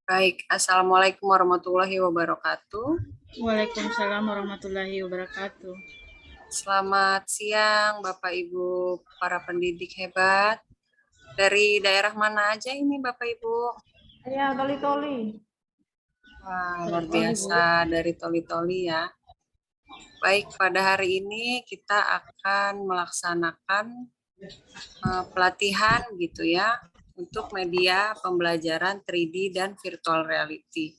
Baik, Assalamualaikum warahmatullahi wabarakatuh. Waalaikumsalam warahmatullahi wabarakatuh. Selamat siang, Bapak Ibu para pendidik hebat. Dari daerah mana aja ini, Bapak Ibu? Ya, Toli-Toli. Wah, luar biasa, dari Toli-Toli ya. Baik, pada hari ini kita akan melaksanakan pelatihan gitu ya, untuk media pembelajaran 3D dan virtual reality.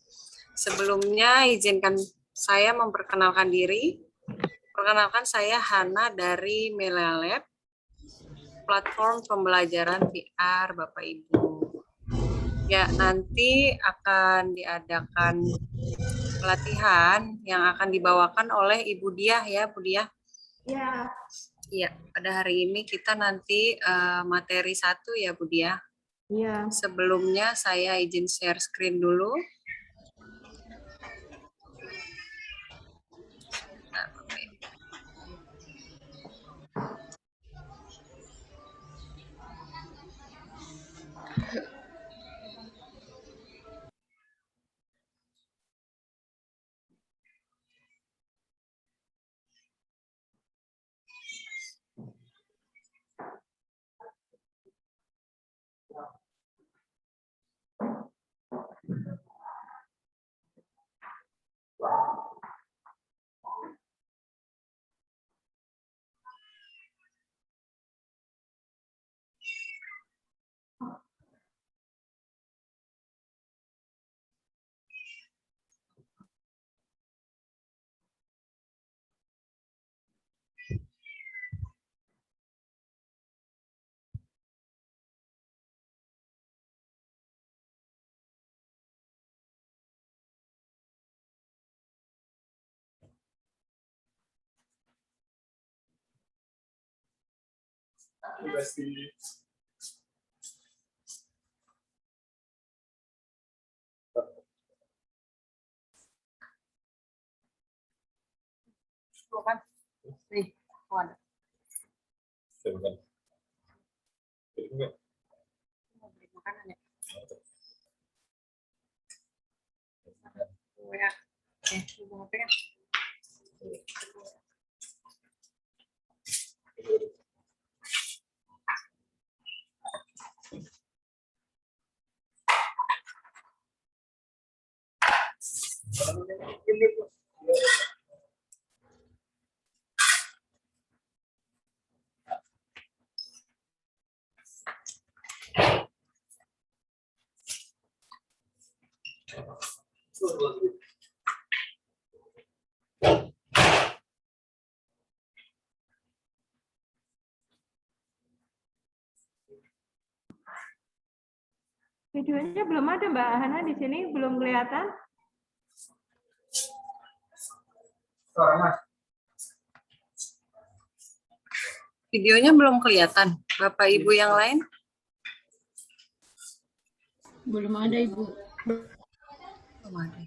Sebelumnya izinkan saya memperkenalkan diri. Perkenalkan, saya Hana dari Melalab, platform pembelajaran VR Bapak Ibu. Ya, nanti akan diadakan pelatihan yang akan dibawakan oleh Ibu Diah ya, Bu Diah. Ya. Iya, pada hari ini kita nanti materi 1 ya, Bu Diah. Iya. Sebelumnya saya izin share screen dulu. Bukan. Nih, ada. Mau beli makanan ya? Ya. Oke, mau pegang. Videonya belum ada Mbak Hana di sini, belum kelihatan. Videonya belum kelihatan. Bapak Ibu yang lain? Belum ada, Ibu. Belum ada.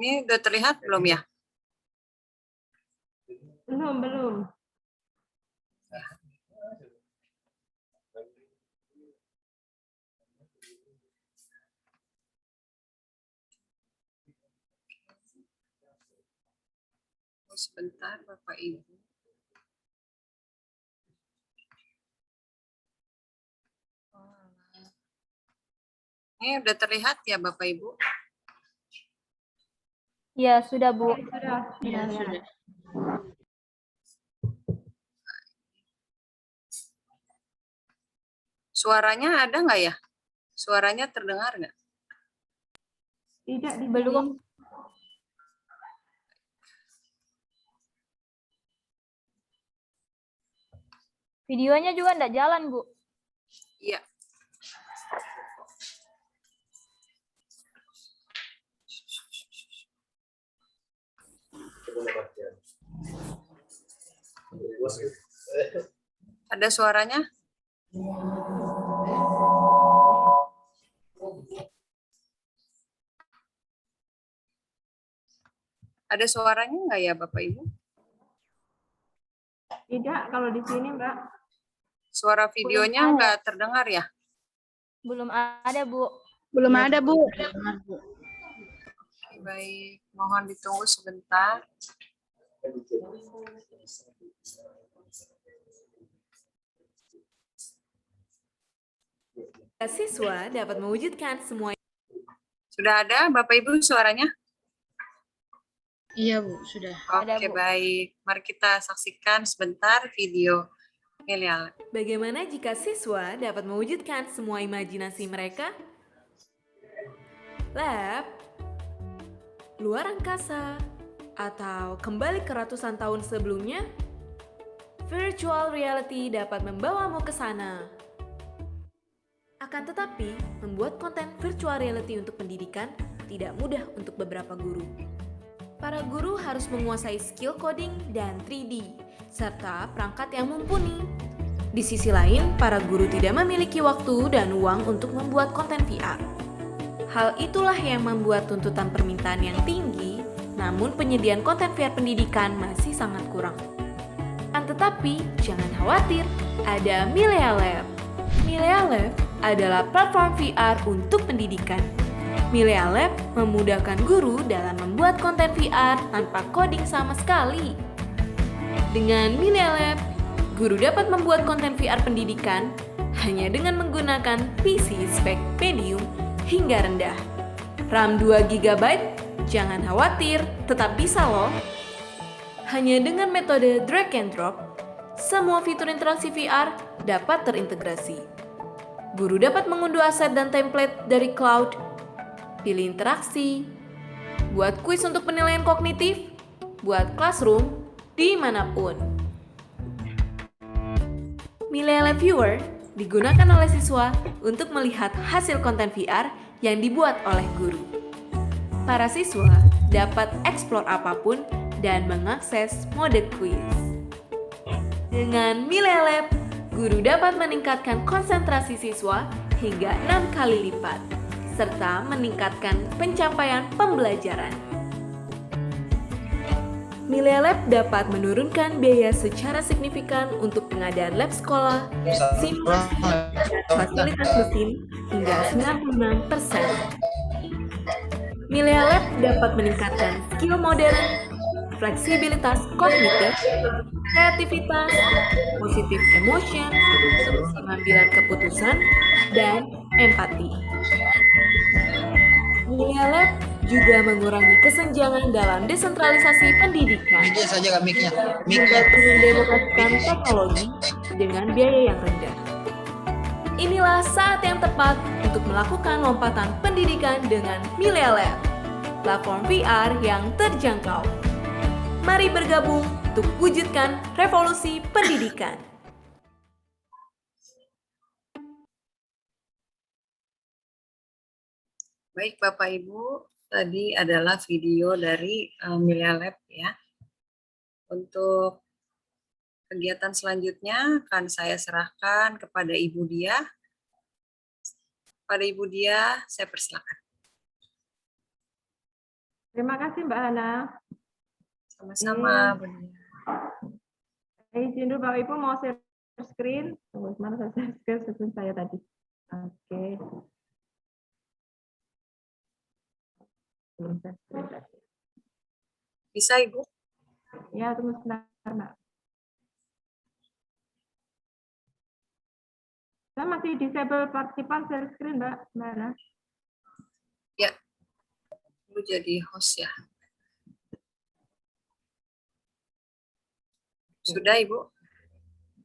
Ini udah terlihat belum ya? Belum. Sebentar, Bapak Ibu. Ini udah terlihat ya, Bapak Ibu? Ya, sudah, Bu. Sudah. Suaranya ada nggak ya? Suaranya terdengar nggak? Tidak di Belum. Videonya juga enggak jalan, Bu. Iya. Ada suaranya? Ada suaranya nggak ya Bapak Ibu? Tidak, kalau di sini, Mbak. Suara videonya ada. nggak terdengar ya? Belum ada, Bu. Belum ada, Bu. Oke, baik, mohon ditunggu sebentar. Siswa dapat mewujudkan semua. Sudah ada Bapak Ibu suaranya? Iya, Bu, sudah. Ada, Oke, Bu. baik. Mari kita saksikan sebentar video Melia Lab. Bagaimana jika siswa dapat mewujudkan semua imajinasi mereka? Lab, luar angkasa, atau kembali ke ratusan tahun sebelumnya? Virtual reality dapat membawamu ke sana. Akan tetapi, membuat konten virtual reality untuk pendidikan tidak mudah untuk beberapa guru. Para guru harus menguasai skill coding dan 3D, serta perangkat yang mumpuni. Di sisi lain, para guru tidak memiliki waktu dan uang untuk membuat konten VR. Hal itulah yang membuat tuntutan permintaan yang tinggi, namun penyediaan konten VR pendidikan masih sangat kurang. Tetapi, jangan khawatir, ada Milea Lab. Milea Lab adalah platform VR untuk pendidikan. Milea Lab memudahkan guru dalam membuat konten VR tanpa coding sama sekali. Dengan Milea Lab, guru dapat membuat konten VR pendidikan hanya dengan menggunakan PC spek medium hingga rendah. RAM 2 GB? Jangan khawatir, tetap bisa loh. Hanya dengan metode drag and drop, semua fitur interaksi VR dapat terintegrasi. Guru dapat mengunduh aset dan template dari cloud, pilih interaksi, buat kuis untuk penilaian kognitif, buat classroom, dimanapun. Milea Lab Viewer digunakan oleh siswa untuk melihat hasil konten VR yang dibuat oleh guru. Para siswa dapat eksplor apapun dan mengakses mode quiz. Dengan Milea Lab, guru dapat meningkatkan konsentrasi siswa hingga 6 kali lipat, serta meningkatkan pencapaian pembelajaran. Milea Lab dapat menurunkan biaya secara signifikan untuk pengadaan lab sekolah, simulasi, dan fasilitas mesin hingga 96%. Milea Lab dapat meningkatkan skill modern, fleksibilitas kognitif, kreativitas, positive emotion, pengambilan keputusan, dan empati. Milea Lab juga mengurangi kesenjangan dalam desentralisasi pendidikan. Media saja kak mic-nya. Membantu mendemokrasikan teknologi dengan biaya yang rendah. Inilah saat yang tepat untuk melakukan lompatan pendidikan dengan Milea Lab, platform VR yang terjangkau. Mari bergabung untuk wujudkan revolusi pendidikan. Baik Bapak Ibu, tadi adalah video dari Milea Lab ya. Untuk kegiatan selanjutnya akan saya serahkan kepada Ibu Dia. Pada Ibu Dia, saya persilakan. Terima kasih, Mbak Hana. Sama-sama, Bu Dia. Izin dulu, Bapak Ibu mau share screen. Tunggu, mana saya share screen saya tadi. Oke. Belum share screen tadi. Bisa Ibu? Ya, tunggu sebentar, Mbak. Saya masih disable partisipan share screen, Mbak. Mana? Ya, Ibu jadi host ya. Sudah Ibu?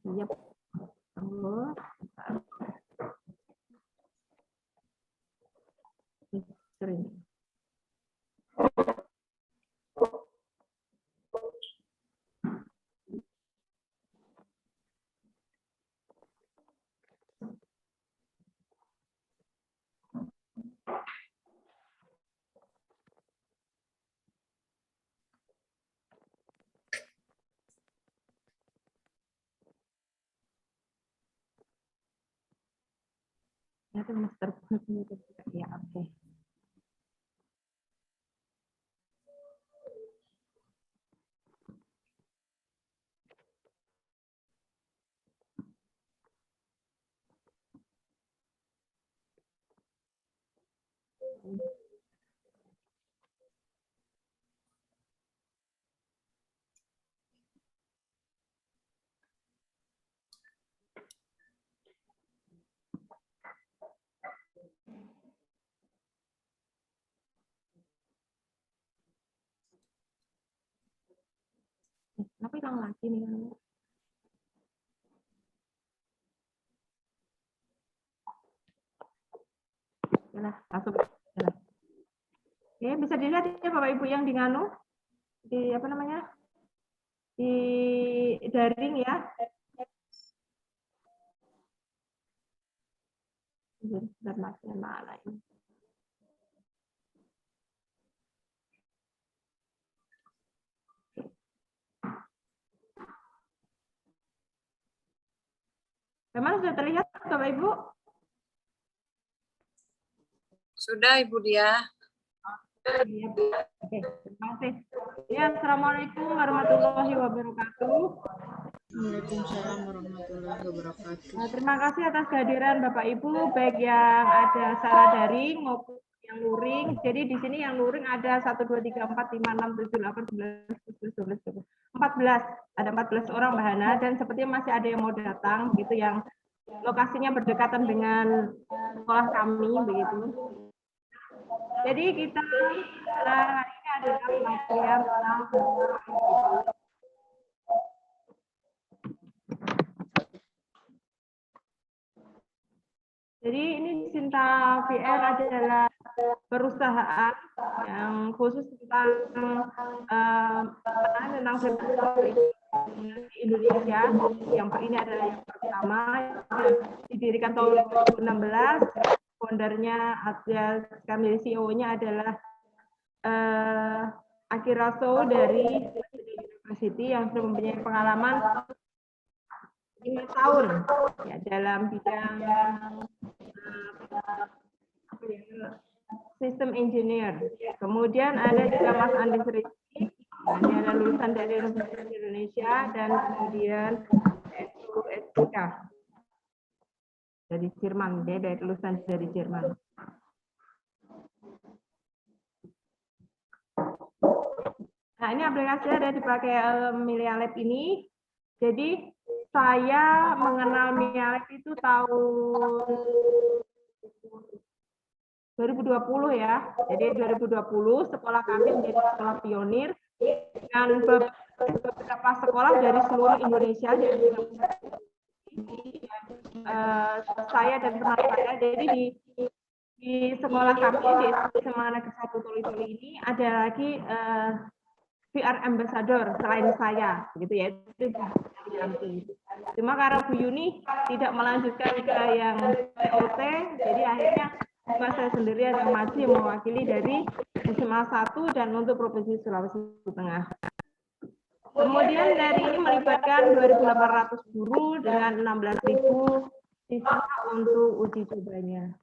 Iya. Tunggu. Screen. Ya, itu master ya, oke. Kenapa hilang lagi nih? Yalah, langsung. Yalah. Oke, bisa dilihat ya Bapak Ibu yang di nganu, di apa namanya, di daring ya. Bentar, masnya mana ini? Memang sudah terlihat Bapak Ibu? Sudah Ibu Dia. Iya, Bu. Oke, terima kasih. Ya, Assalamualaikum warahmatullahi wabarakatuh. Waalaikumsalam warahmatullahi wabarakatuh. Terima kasih atas kehadiran Bapak Ibu, baik yang ada secara daring maupun yang luring. Jadi di sini yang luring ada 1, 2, 3, 4, 5, 6, 7, 8, 9, 10, 11, 12, 14. Ada 14 orang Mbak Hana, dan sepertinya masih ada yang mau datang, gitu, yang lokasinya berdekatan dengan sekolah kami, begitu. Jadi kita hari ini adalah pengajian tentang jadi ini Sinta VR adalah perusahaan yang khusus tentang Indonesia. Yang ini adalah yang pertama, didirikan tahun 2016. Foundernya kami CEO-nya adalah Akira So dari University yang sudah mempunyai pengalaman 5 tahun ya, dalam bidang sistem engineer. Kemudian ada juga Mas Andi Rizky, ini adalah lulusan dari Universitas Indonesia, dan kemudian SUSK dari Jerman, dia dari lulusan dari Jerman. Nah, ini aplikasi ada dipakai Milea Lab ini. Jadi saya mengenal Milea Lab itu tahun 2020 ya. Jadi 2020 sekolah kami menjadi sekolah pionir dengan beberapa sekolah dari seluruh Indonesia. Jadi saya dan teman saya, jadi di sekolah kami di SMA Negeri 1 Toli-Toli ini ada lagi VR Ambassador selain saya, gitu ya. Cuma karena Bu Yuni tidak melanjutkan ke yang TOT, jadi akhirnya cuma saya sendiri yang maju yang mewakili dari SMA 1 dan untuk Provinsi Sulawesi Tengah. Kemudian dari ini melibatkan 2.800 guru dengan 16.000 siswa untuk uji cobanya.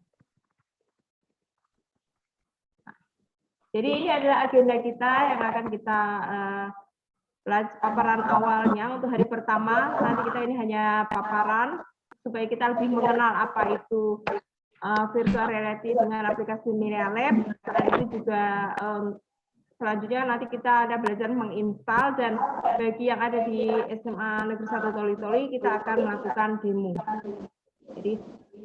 Jadi ini adalah agenda kita yang akan kita paparan awalnya untuk hari pertama. Nanti kita ini hanya paparan supaya kita lebih mengenal apa itu virtual reality dengan aplikasi Milea Lab. Selain itu juga selanjutnya nanti kita ada belajar menginstal, dan bagi yang ada di SMA Negeri 1 Toli-Toli kita akan melakukan demo. Jadi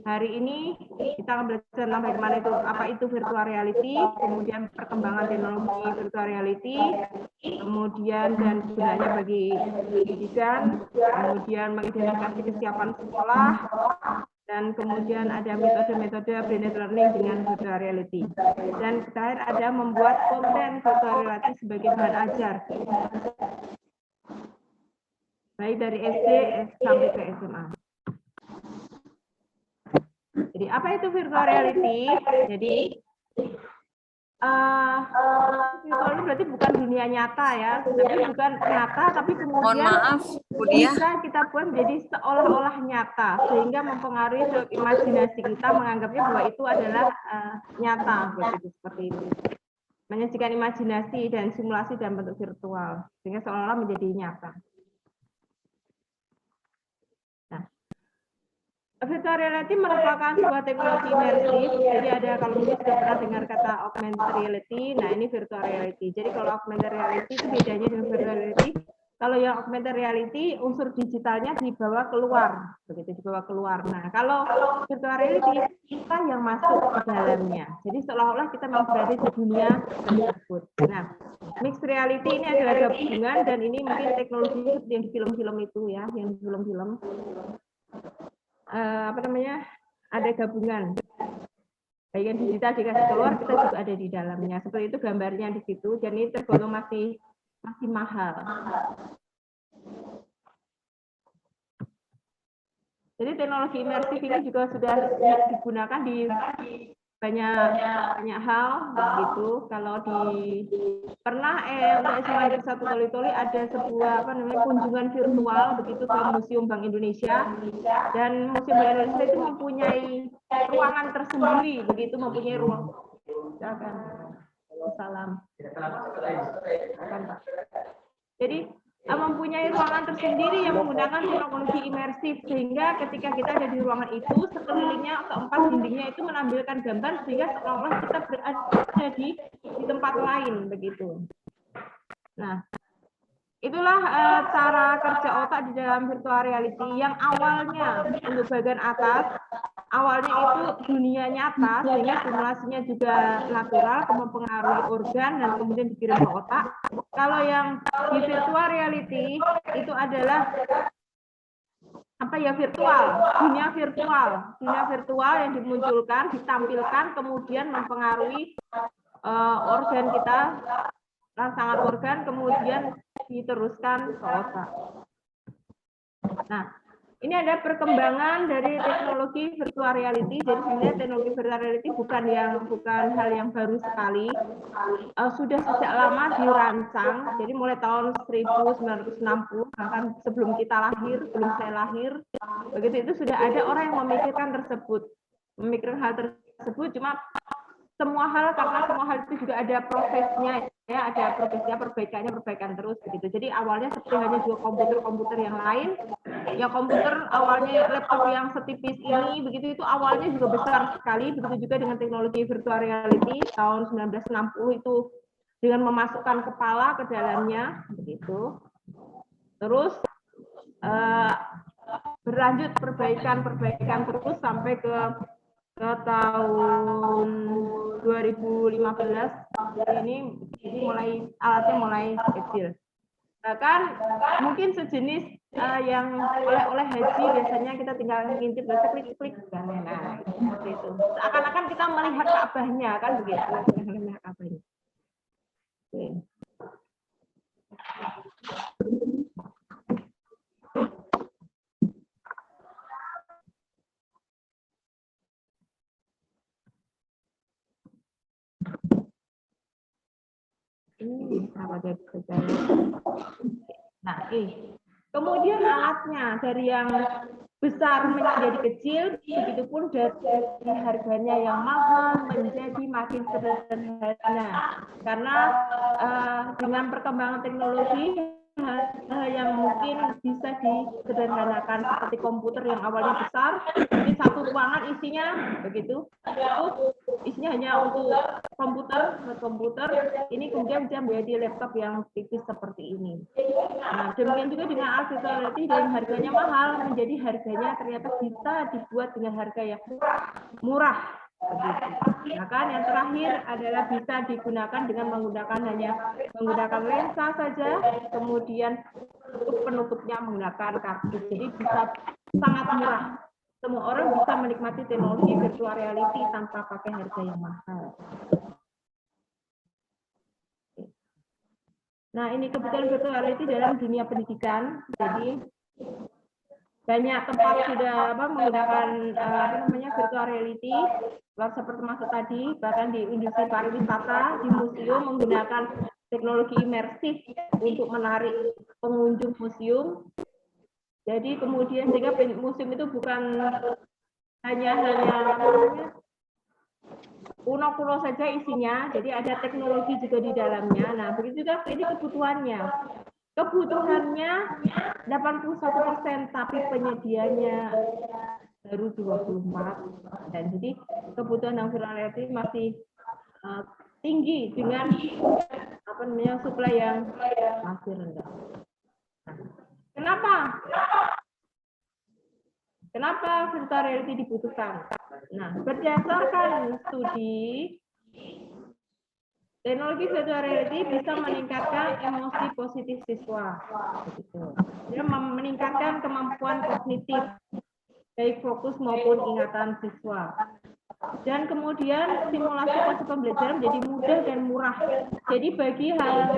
hari ini kita akan belajar tentang bagaimana itu, apa itu virtual reality, kemudian perkembangan teknologi virtual reality, kemudian dan gunanya bagi pendidikan, kemudian mengidentifikasi kesiapan sekolah, dan kemudian ada metode-metode blended learning dengan virtual reality. Dan terakhir ada membuat konten virtual reality sebagai bahan ajar, baik dari SD sampai ke SMA. Jadi apa itu virtual reality? Jadi virtual itu berarti bukan dunia nyata ya, tapi bukan nyata, tapi kemudian Mohon maaf, Bu Dia. bisa kita buat menjadi seolah-olah nyata, sehingga mempengaruhi imajinasi kita menganggapnya bahwa itu adalah nyata, begitu, seperti itu. Menyajikan imajinasi dan simulasi dalam bentuk virtual, sehingga seolah-olah menjadi nyata. Nah, Virtual reality merupakan sebuah teknologi imersif. Jadi ada, kalau mungkin sudah pernah dengar kata augmented reality, nah ini virtual reality. Jadi kalau augmented reality itu bedanya dengan virtual reality. Kalau yang augmented reality unsur digitalnya dibawa keluar, begitu, dibawa keluar. Nah kalau virtual reality kita yang masuk ke dalamnya. Jadi seolah-olah kita memang berada di dunia tersebut. Nah, mixed reality ini adalah gabungan, dan ini mungkin teknologi seperti yang di film-film itu ya, yang di film-film. Apa namanya, ada gabungan bagian digital dikasih keluar, kita juga ada di dalamnya, seperti itu gambarnya di situ, dan ini tergolong masih mahal. Jadi teknologi imersif ini juga sudah digunakan di banyak hal begitu. Kalau pernah untuk SMA 1 Toli-Toli ada sebuah kunjungan virtual begitu ke Museum Bank Indonesia, dan Museum Bank Indonesia itu mempunyai ruangan tersendiri begitu, mempunyai ruang. Salam. Jadi mempunyai ruangan tersendiri yang menggunakan teknologi imersif, sehingga ketika kita ada di ruangan itu, sekelilingnya keempat dindingnya itu menampilkan gambar, sehingga seolah-olah kita berada di tempat lain begitu. Nah, itulah cara kerja otak di dalam virtual reality yang awalnya untuk bagian atas, awalnya itu dunia nyata, sehingga simulasinya juga natural, mempengaruhi organ dan kemudian dikirim ke otak. Kalau yang di virtual reality itu adalah virtual, dunia virtual yang dimunculkan, ditampilkan, kemudian mempengaruhi organ kita, rangsangan organ, kemudian diteruskan ke otak. Nah, ini ada perkembangan dari teknologi virtual reality. Jadi sebenarnya teknologi virtual reality bukan hal yang baru sekali. Sudah sejak lama dirancang. Jadi mulai tahun 1960, bahkan sebelum kita lahir, sebelum saya lahir, begitu itu sudah ada orang yang memikirkan hal tersebut. Cuma semua hal, karena semua hal itu juga ada prosesnya, ya, ada prosesnya, perbaikan terus begitu. Jadi awalnya seperti hanya juga komputer yang lain, ya komputer awalnya laptop yang setipis ini begitu, itu awalnya juga besar sekali. Begitu juga dengan teknologi virtual reality tahun 1960 itu dengan memasukkan kepala ke dalamnya begitu. Terus berlanjut perbaikan terus sampai ke tahun 2015 ini mulai alatnya mulai kecil. Bahkan mungkin sejenis yang oleh haji biasanya kita tinggal ngintip, klik kan. Nah, seperti itu. Seakan-akan kita melihat Ka'bahnya kan begitu, melihat Ka'bahnya. Oke. Nah, kemudian alatnya dari yang besar menjadi kecil, begitupun dari harganya yang mahal menjadi makin sederhana. Karena dengan perkembangan teknologi, yang mungkin bisa disederhanakan seperti komputer yang awalnya besar, jadi satu ruangan isinya begitu, isinya hanya untuk komputer, ini kemudian bisa menjadi laptop yang tipis seperti ini. Nah, demikian juga dengan alat virtual reality yang harganya mahal menjadi harganya ternyata bisa dibuat dengan harga yang murah. Begitu. Bahkan yang terakhir adalah bisa digunakan dengan menggunakan lensa saja, kemudian penutupnya menggunakan kardus. Jadi bisa sangat murah. Semua orang bisa menikmati teknologi virtual reality tanpa pakai harga yang mahal. Nah, ini kebetulan virtual reality dalam dunia pendidikan. Jadi banyak tempat sudah menggunakan virtual reality, seperti masuk tadi, bahkan di industri pariwisata, di museum menggunakan teknologi imersif untuk menarik pengunjung museum. Jadi kemudian sehingga museum itu bukan hanya kuno saja isinya, jadi ada teknologi juga di dalamnya. Nah, begitu juga ini kebutuhannya 81%, tapi penyediaannya baru 24, dan jadi kebutuhan yang virtual reality masih tinggi dengan supply yang masih rendah. Kenapa? Kenapa virtual reality dibutuhkan? Nah, berdasarkan studi, teknologi virtual reality bisa meningkatkan emosi positif siswa. Dia meningkatkan kemampuan kognitif, baik fokus maupun ingatan siswa. Dan kemudian simulasi proses pembelajaran menjadi mudah dan murah. Jadi bagi hal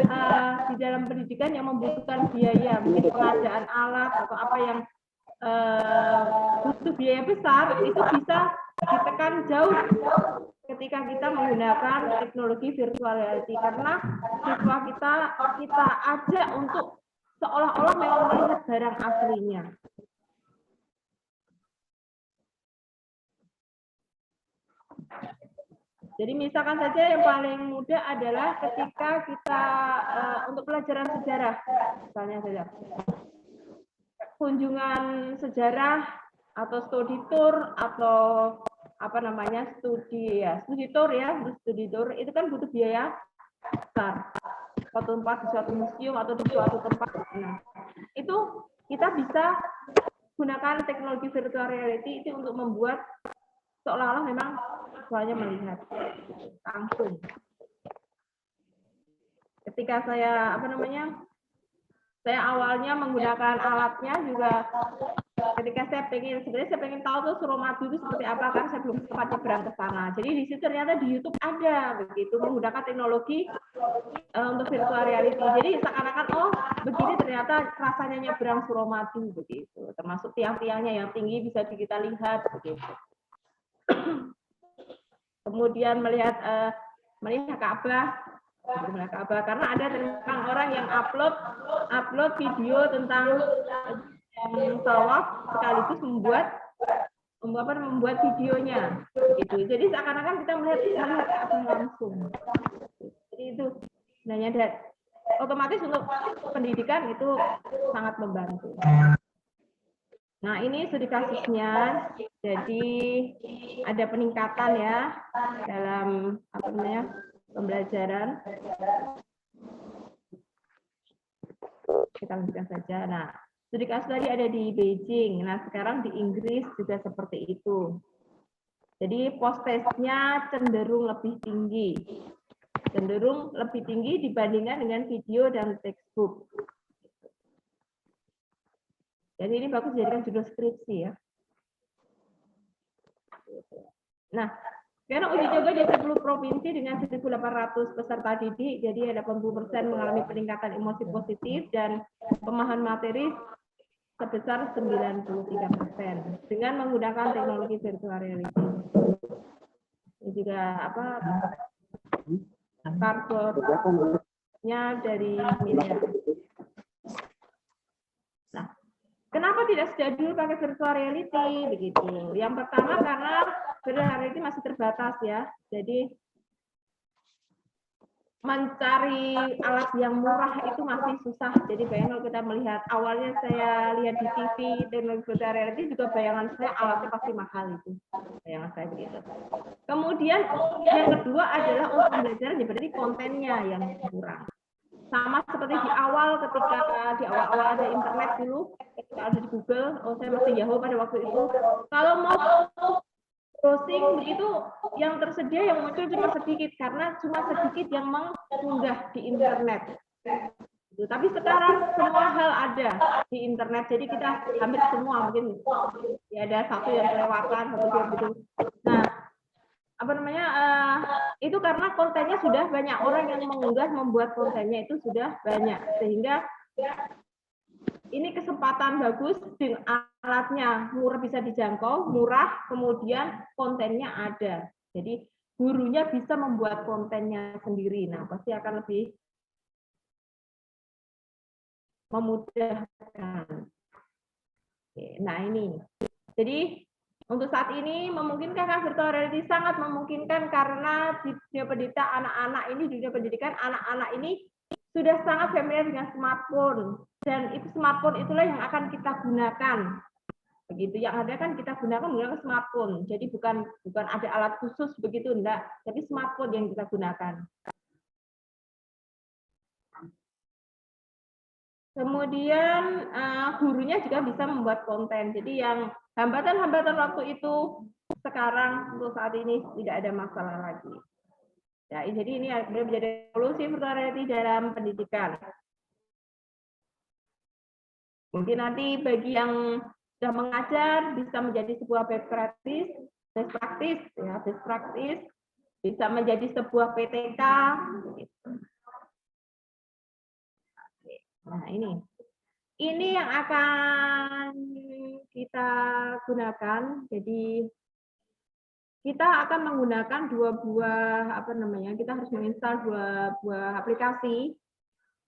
di dalam pendidikan yang membutuhkan biaya, mungkin pengadaan alat atau apa yang butuh biaya besar, itu bisa ditekan jauh ketika kita menggunakan teknologi virtual reality, karena siswa kita ajak untuk seolah-olah memang melihat barang aslinya. Jadi misalkan saja yang paling mudah adalah ketika kita untuk pelajaran sejarah, misalnya saja kunjungan sejarah atau studi tour atau studi tour itu kan butuh biaya besar. Suatu tempat di suatu museum atau di suatu tempat. Nah, itu kita bisa gunakan teknologi virtual reality itu untuk membuat seolah-olah memang siswanya melihat langsung. Ketika saya saya awalnya menggunakan alatnya juga ketika saya pengen tahu tuh Suramadu itu seperti apa, kan saya belum sempat nyebrang ke sana. Jadi di situ ternyata di YouTube ada begitu menggunakan teknologi untuk virtual reality. Jadi seakan-akan begini ternyata rasanya nyebrang Suramadu begitu. Termasuk tiang-tiangnya yang tinggi bisa kita lihat begitu. Kemudian melihat Ka'bah, karena ada tentang orang yang upload video tentang tawaf sekaligus membuat videonya gitu. Jadi seakan-akan kita melihat langsung. Jadi itu sebenarnya otomatis untuk pendidikan itu sangat membantu. Nah, ini studi kasusnya. Jadi ada peningkatan ya dalam pembelajaran. Kita lanjutkan saja. Nah, studi kasus tadi ada di Beijing. Nah, sekarang di Inggris juga seperti itu. Jadi post-testnya cenderung lebih tinggi dibandingkan dengan video dan textbook. Jadi ini bagus dijadikan judul skripsi ya. Nah, karena uji coba di 10 provinsi dengan 1.800 peserta didik, jadi ada 80% mengalami peningkatan emosi positif dan pemahaman materi sebesar 93% dengan menggunakan teknologi virtual reality. Ini juga karbonya dari Milia. Nah, kenapa tidak sejak dulu pakai virtual reality begitu? Yang pertama karena virtual reality masih terbatas ya. Jadi mencari alat yang murah itu masih susah. Jadi kalau kita melihat awalnya saya lihat di TV teknologi virtual reality juga bayangan saya alatnya pasti mahal itu. Bayangan saya begitu. Kemudian yang kedua adalah untuk pembelajaran ya berarti kontennya yang kurang. Sama seperti di awal ketika di awal-awal ada internet dulu, ketika ada di Google, saya masih Yahoo pada waktu itu. Kalau mau browsing begitu yang tersedia yang muncul cuma sedikit karena cuma sedikit yang mengunggah di internet. Tapi sekarang semua hal ada di internet, jadi kita hampir semua mungkin ya ada satu yang kelewatan satu gitu. Nah, itu karena kontennya sudah banyak, orang yang mengunggah membuat kontennya itu sudah banyak sehingga ini kesempatan bagus dengan alatnya murah, bisa dijangkau, murah, kemudian kontennya ada. Jadi gurunya bisa membuat kontennya sendiri. Nah, pasti akan lebih memudahkan. Oke, nah ini. Jadi untuk saat ini memungkinkan virtual reality, sangat memungkinkan karena di dunia pendidikan anak-anak ini, di dunia pendidikan anak-anak ini sudah sangat familiar dengan smartphone, dan itu smartphone itulah yang akan kita gunakan Begitu, yang ada kan kita menggunakan smartphone. Jadi bukan ada alat khusus begitu, enggak, tapi smartphone yang kita gunakan. Kemudian gurunya juga bisa membuat konten. Jadi yang hambatan-hambatan waktu itu sekarang untuk saat ini tidak ada masalah lagi. Ya, jadi ini menjadi solusi virtual reality dalam pendidikan. Mungkin nanti bagi yang sudah mengajar bisa menjadi sebuah best practice, bisa menjadi sebuah PTK. Nah, ini yang akan kita gunakan. Jadi kita akan menggunakan kita harus menginstal dua buah aplikasi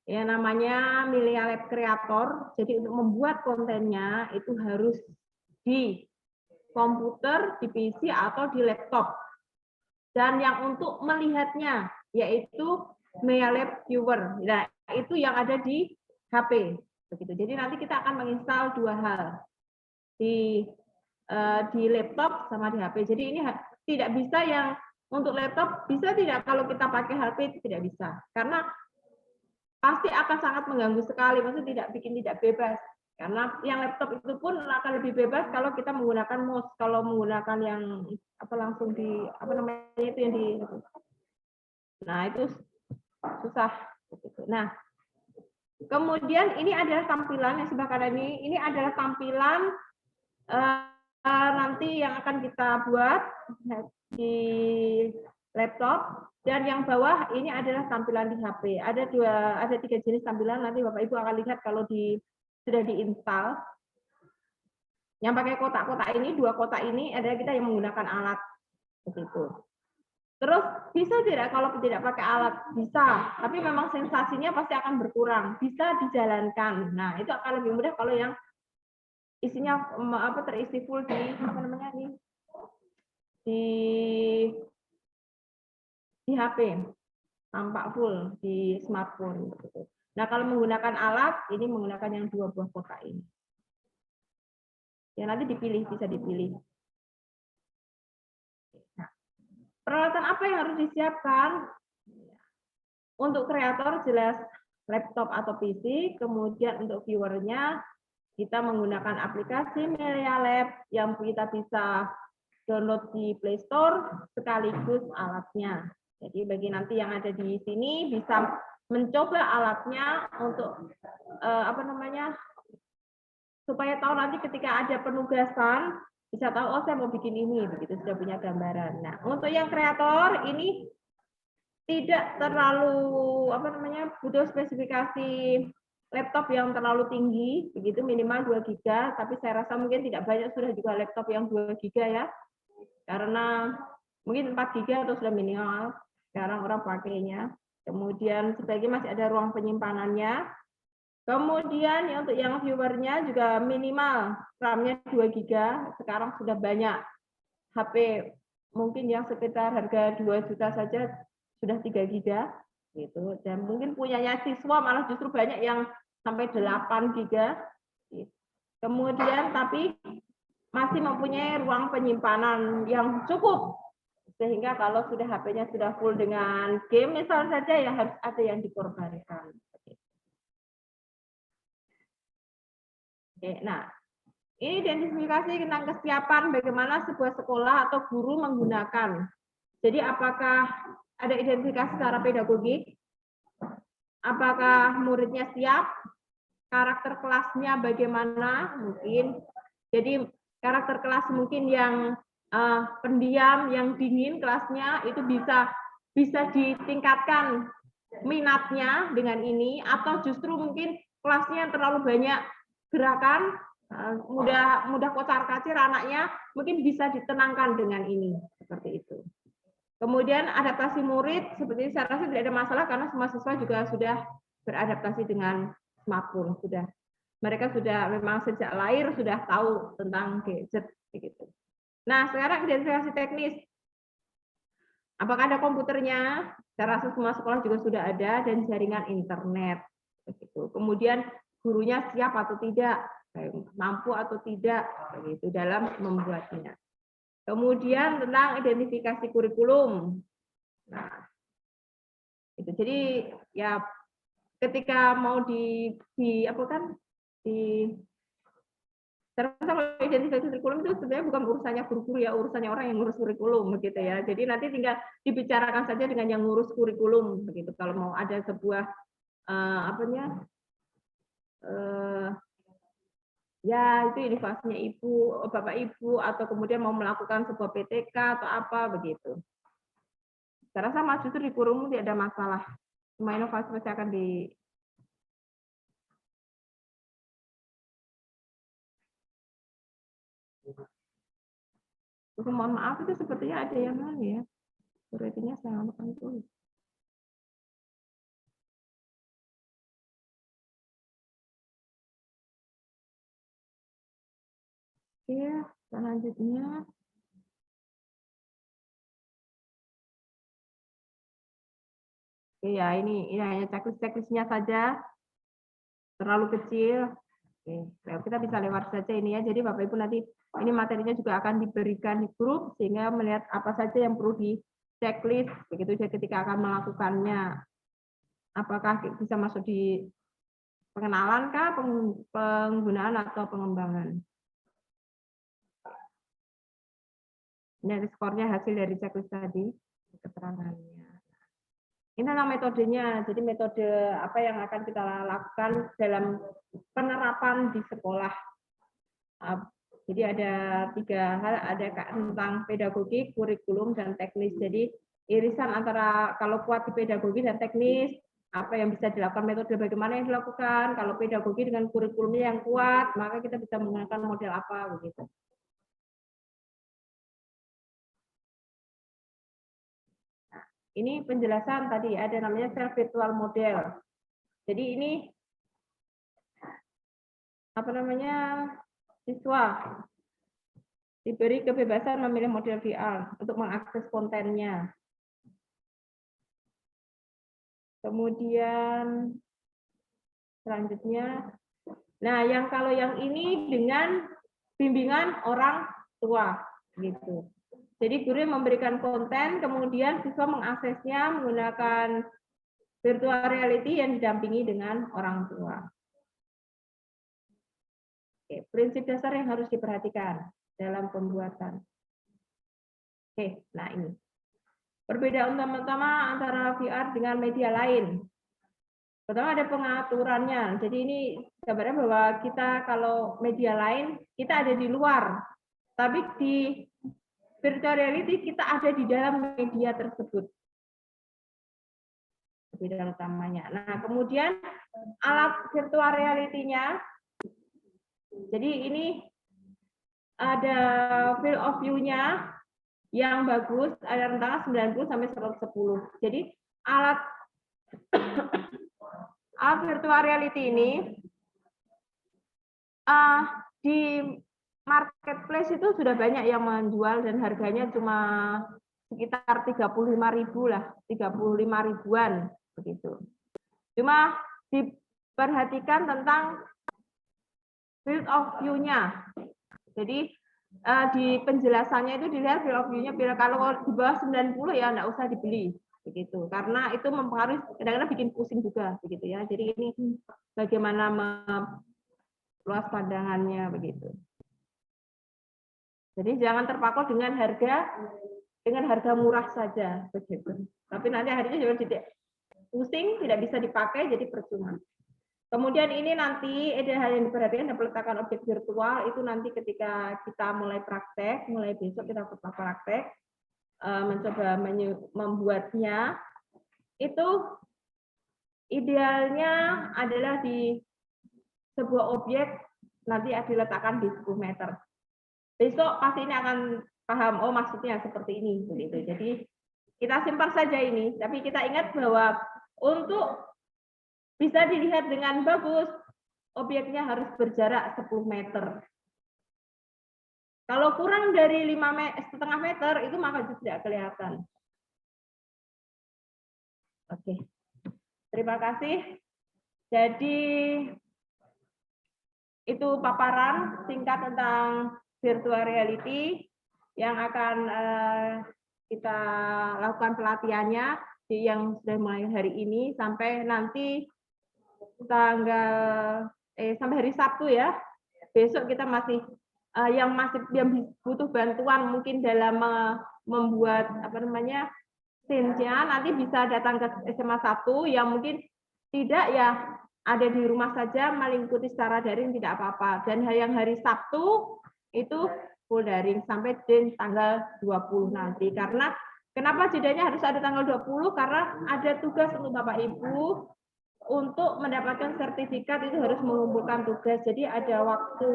yang namanya Milea Lab Creator. Jadi untuk membuat kontennya itu harus di komputer, di PC atau di laptop. Dan yang untuk melihatnya yaitu Milea Lab Viewer. Nah, itu yang ada di HP. Begitu. Jadi nanti kita akan menginstal dua hal di laptop sama di HP. Jadi ini tidak bisa yang untuk laptop, bisa tidak kalau kita pakai HP tidak bisa. Karena pasti akan sangat mengganggu sekali, maksudnya tidak bebas. Karena yang laptop itu pun akan lebih bebas kalau kita menggunakan mouse, kalau menggunakan yang langsung di itu yang di. Nah, itu susah. Nah, kemudian ini adalah tampilan yang sebelah kanan ini adalah tampilan nanti yang akan kita buat di laptop, dan yang bawah ini adalah tampilan di HP. Ada 3 jenis tampilan, nanti Bapak Ibu akan lihat kalau sudah diinstal. Yang pakai kotak-kotak ini, 2 kotak ini adalah kita yang menggunakan alat begitu. Terus bisa tidak kalau tidak pakai alat? Bisa, tapi memang sensasinya pasti akan berkurang. Bisa dijalankan. Nah, itu akan lebih mudah kalau yang isinya terisi full di HP, tampak full di smartphone. Nah, kalau menggunakan alat, ini menggunakan yang 2 buah kotak ini. Ya, nanti bisa dipilih. Nah, peralatan apa yang harus disiapkan? Untuk kreator jelas laptop atau PC, kemudian untuk viewernya kita menggunakan aplikasi Milea Lab yang kita bisa download di Play Store sekaligus alatnya. Jadi bagi nanti yang ada di sini bisa mencoba alatnya untuk supaya tahu nanti ketika ada penugasan bisa tahu, oh saya mau bikin ini, begitu sudah punya gambaran. Nah, untuk yang kreator ini tidak terlalu butuh spesifikasi laptop yang terlalu tinggi, begitu minimal 2 GB, tapi saya rasa mungkin tidak banyak sudah juga laptop yang 2 GB ya. Karena mungkin 4 GB atau sudah minimal sekarang orang pakainya. Kemudian sebaiknya masih ada ruang penyimpanannya. Kemudian untuk yang viewernya juga minimal RAM-nya 2 GB. Sekarang sudah banyak HP mungkin yang sekitar harga 2 juta saja sudah 3 GB gitu. Dan mungkin punyanya siswa malah justru banyak yang sampai 8 GB. Kemudian tapi masih mempunyai ruang penyimpanan yang cukup, sehingga kalau sudah HP-nya sudah full dengan game misal saja ya harus ada yang dikorbankan. Oke, nah ini identifikasi tentang kesiapan bagaimana sebuah sekolah atau guru menggunakan. Jadi apakah ada identifikasi secara pedagogik? Apakah muridnya siap? Karakter kelasnya bagaimana? Mungkin jadi karakter kelas mungkin yang pendiam, yang dingin kelasnya itu bisa ditingkatkan minatnya dengan ini, atau justru mungkin kelasnya yang terlalu banyak gerakan, mudah kocar-kacir anaknya, mungkin bisa ditenangkan dengan ini, seperti itu. Kemudian adaptasi murid, seperti saya rasa tidak ada masalah karena semua siswa juga sudah beradaptasi dengan smartphone, mereka sudah memang sejak lahir sudah tahu tentang gadget begitu. Nah, sekarang identifikasi teknis. Apakah ada komputernya? Saya rasa semua sekolah juga sudah ada, dan jaringan internet begitu. Kemudian gurunya siap atau tidak? mampu atau tidak begitu dalam membuatnya. Kemudian tentang identifikasi kurikulum. Nah, itu jadi ya ketika mau di apa kan di terus kalau identifikasi kurikulum itu sebenarnya bukan urusannya guru-guru ya, urusannya orang yang ngurus kurikulum begitu ya. Jadi nanti tinggal dibicarakan saja dengan yang ngurus kurikulum begitu. Kalau mau ada sebuah ya itu inovasinya bapak ibu atau kemudian mau melakukan sebuah PTK atau apa begitu. Saya rasa mas justru di kurikulum tidak ada masalah. Semua inovasi pasti akan di mohon maaf itu sepertinya ada yang lain ya. Ratingnya saya akan tulis. Oke, selanjutnya. Oke ya, ini hanya checklist-checklistnya saja. Terlalu kecil. Oke, kita bisa lewat saja ini ya. Jadi Bapak Ibu nanti ini materinya juga akan diberikan di grup sehingga melihat apa saja yang perlu di checklist begitu saja ketika akan melakukannya. Apakah bisa masuk di pengenalan kah, penggunaan atau pengembangan. Ini ada skornya hasil dari checklist tadi, keterangannya. Ini adalah metodenya, jadi metode apa yang akan kita lakukan dalam penerapan di sekolah. Jadi ada 3 hal, ada tentang pedagogi, kurikulum, dan teknis. Jadi irisan antara kalau kuat di pedagogi dan teknis, apa yang bisa dilakukan, metode bagaimana yang dilakukan. Kalau pedagogi dengan kurikulumnya yang kuat, maka kita bisa menggunakan model apa begitu. Ini penjelasan tadi ada namanya self virtual model. Jadi ini apa namanya, siswa diberi kebebasan memilih model VR untuk mengakses kontennya. Kemudian selanjutnya, nah kalau yang ini dengan bimbingan orang tua gitu. Jadi guru memberikan konten, kemudian siswa mengaksesnya menggunakan virtual reality yang didampingi dengan orang tua. Oke, prinsip dasar yang harus diperhatikan dalam pembuatan. Oke, nah ini. Perbedaan utama antara VR dengan media lain. Pertama ada pengaturannya. Jadi ini kabarnya bahwa kita kalau media lain, kita ada di luar. Tapi di virtual reality kita ada di dalam media tersebut. Perbedaan utamanya. Nah, kemudian alat virtual reality-nya, jadi ini ada field of view-nya yang bagus, ada rentang 90 sampai 110. Jadi alat virtual reality ini di marketplace itu sudah banyak yang menjual dan harganya cuma sekitar 35.000 lah, 35 ribuan begitu. Cuma diperhatikan tentang field of view-nya. Jadi di penjelasannya itu dilihat field of view-nya, kalau di bawah 90 ya enggak usah dibeli begitu. Karena itu mempengaruhi, kadang-kadang bikin pusing juga begitu ya. Jadi ini bagaimana luas pandangannya begitu. Jadi jangan terpaku dengan harga murah saja begitu. Tapi nanti akhirnya juga tidak pusing, tidak bisa dipakai, jadi percuma. Kemudian ini nanti ada hal yang diperhatikan dan peletakan objek virtual itu nanti ketika kita mulai praktek, mulai besok kita praktek, mencoba membuatnya, itu idealnya adalah di sebuah objek nanti diletakkan di 10 meter. Besok pasti ini akan paham, oh maksudnya seperti ini begitu. Jadi kita simpan saja ini, tapi kita ingat bahwa untuk bisa dilihat dengan bagus, objeknya harus berjarak 10 meter. Kalau kurang dari 5,5 meter itu maka tidak kelihatan. Oke. Terima kasih. Jadi itu paparan singkat tentang virtual reality yang akan kita lakukan pelatihannya yang sudah mulai hari ini sampai nanti sampai hari Sabtu ya. Besok kita masih yang butuh bantuan mungkin dalam membuat scene-nya nanti bisa datang ke SMA 1 yang mungkin tidak ya ada di rumah saja mengikuti secara daring tidak apa-apa. Dan yang hari Sabtu itu full daring sampai tanggal 20 nanti. Karena kenapa jedanya harus ada tanggal 20? Karena ada tugas untuk Bapak Ibu untuk mendapatkan sertifikat itu harus mengumpulkan tugas. Jadi ada waktu